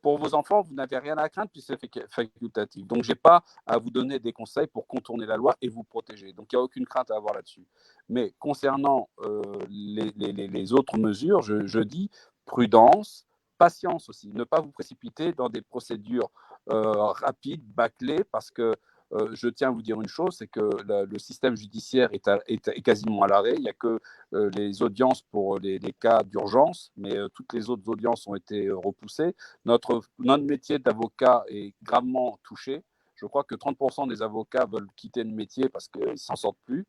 Pour vos enfants, vous n'avez rien à craindre puisque c'est facultatif. Donc, je n'ai pas à vous donner des conseils pour contourner la loi et vous protéger. Donc, il n'y a aucune crainte à avoir là-dessus. Mais concernant les autres mesures, je dis prudence, patience aussi. Ne pas vous précipiter dans des procédures rapides, bâclées, parce que je tiens à vous dire une chose, c'est que le système judiciaire est quasiment à l'arrêt. Il n'y a que les audiences pour les cas d'urgence, mais toutes les autres audiences ont été repoussées. Notre métier d'avocat est gravement touché. Je crois que 30% des avocats veulent quitter le métier parce qu'ils ne s'en sortent plus.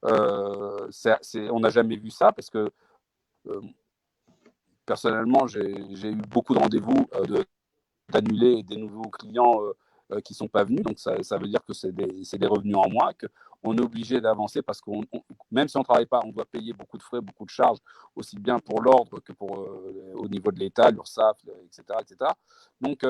On n'a jamais vu ça, parce que personnellement, j'ai eu beaucoup de rendez-vous d'annuler des nouveaux clients qui ne sont pas venus. Donc, ça veut dire que c'est des revenus en moins, qu'on est obligé d'avancer parce que même si on ne travaille pas, on doit payer beaucoup de frais, beaucoup de charges, aussi bien pour l'ordre que au niveau de l'État, l'URSSAF, etc., etc. Donc,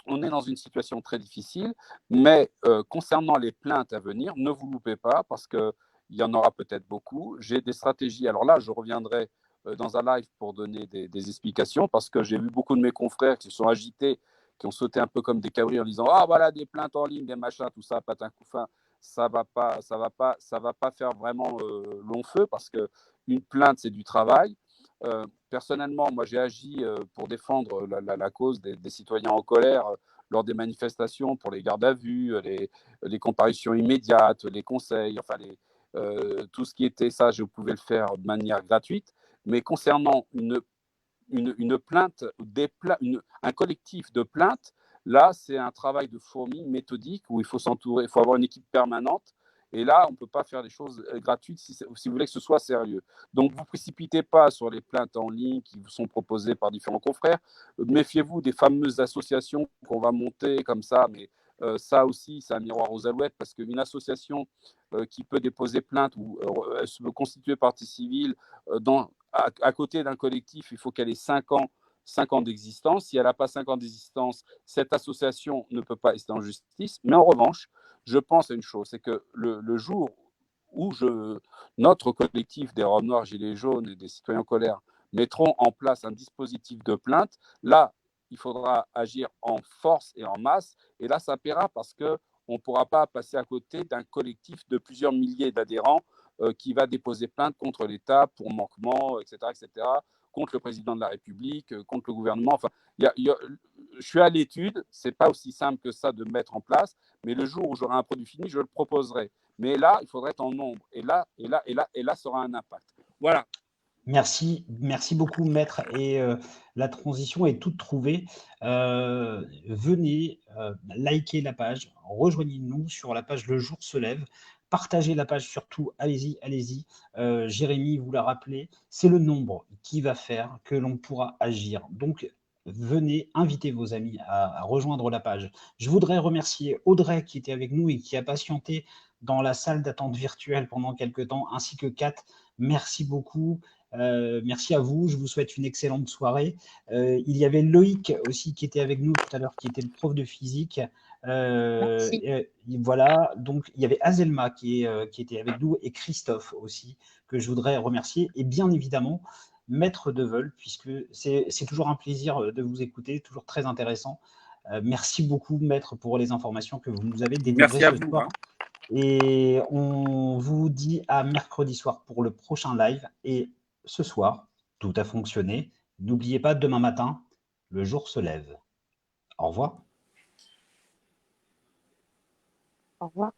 on est dans une situation très difficile, mais concernant les plaintes à venir, ne vous loupez pas parce qu'il y en aura peut-être beaucoup. J'ai des stratégies. Alors là, je reviendrai dans un live pour donner des explications, parce que j'ai vu beaucoup de mes confrères qui se sont agités, qui ont sauté un peu comme des cabris en disant « Ah, voilà, des plaintes en ligne, des machins, tout ça, patin couffin ». Ça va pas faire vraiment long feu, parce qu'une plainte, c'est du travail. Personnellement, moi, j'ai agi pour défendre la cause des citoyens en colère lors des manifestations, pour les gardes à vue, les comparutions immédiates, les conseils, enfin, tout ce qui était ça, je pouvais le faire de manière gratuite. Mais concernant une plainte, un collectif de plaintes, là, c'est un travail de fourmi méthodique où il faut s'entourer, il faut avoir une équipe permanente. Et là, on ne peut pas faire des choses gratuites si vous voulez que ce soit sérieux. Donc, ne vous précipitez pas sur les plaintes en ligne qui vous sont proposées par différents confrères. Méfiez-vous des fameuses associations qu'on va monter comme ça, mais ça aussi, c'est un miroir aux alouettes, parce qu'une association qui peut déposer plainte ou se constituer partie civile à côté d'un collectif, il faut qu'elle ait 5 ans d'existence. Si elle n'a pas 5 ans d'existence, cette association ne peut pas rester en justice. Mais en revanche, je pense à une chose, c'est que le jour où notre collectif des Robes Noires, Gilets jaunes et des citoyens en colère mettront en place un dispositif de plainte, là, il faudra agir en force et en masse. Et là, ça paiera, parce qu'on ne pourra pas passer à côté d'un collectif de plusieurs milliers d'adhérents qui va déposer plainte contre l'État pour manquement, etc., contre le président de la République, contre le gouvernement. Enfin, je suis à l'étude. Ce n'est pas aussi simple que ça de mettre en place, mais le jour où j'aurai un produit fini, je le proposerai. Mais là, il faudrait être en nombre. Et là sera un impact. Voilà. Merci beaucoup, maître. Et la transition est toute trouvée. Venez liker la page, rejoignez-nous sur la page Le Jour se lève. Partagez la page surtout, allez-y, allez-y. Jérémy vous l'a rappelé, c'est le nombre qui va faire que l'on pourra agir. Donc, venez, invitez vos amis à rejoindre la page. Je voudrais remercier Audrey qui était avec nous et qui a patienté dans la salle d'attente virtuelle pendant quelques temps, ainsi que Kat. Merci beaucoup. Merci à vous, je vous souhaite une excellente soirée. Il y avait Loïc aussi qui était avec nous tout à l'heure, qui était le prof de physique. Voilà, donc il y avait Azelma qui était avec nous et Christophe aussi, que je voudrais remercier. Et bien évidemment, Maître Deveul, puisque c'est toujours un plaisir de vous écouter, toujours très intéressant. Merci beaucoup, Maître, pour les informations que vous nous avez délivrées Merci à ce vous. soir. Et on vous dit à mercredi soir pour le prochain live. Et ce soir, tout a fonctionné. N'oubliez pas, demain matin, le jour se lève. Au revoir. Au revoir.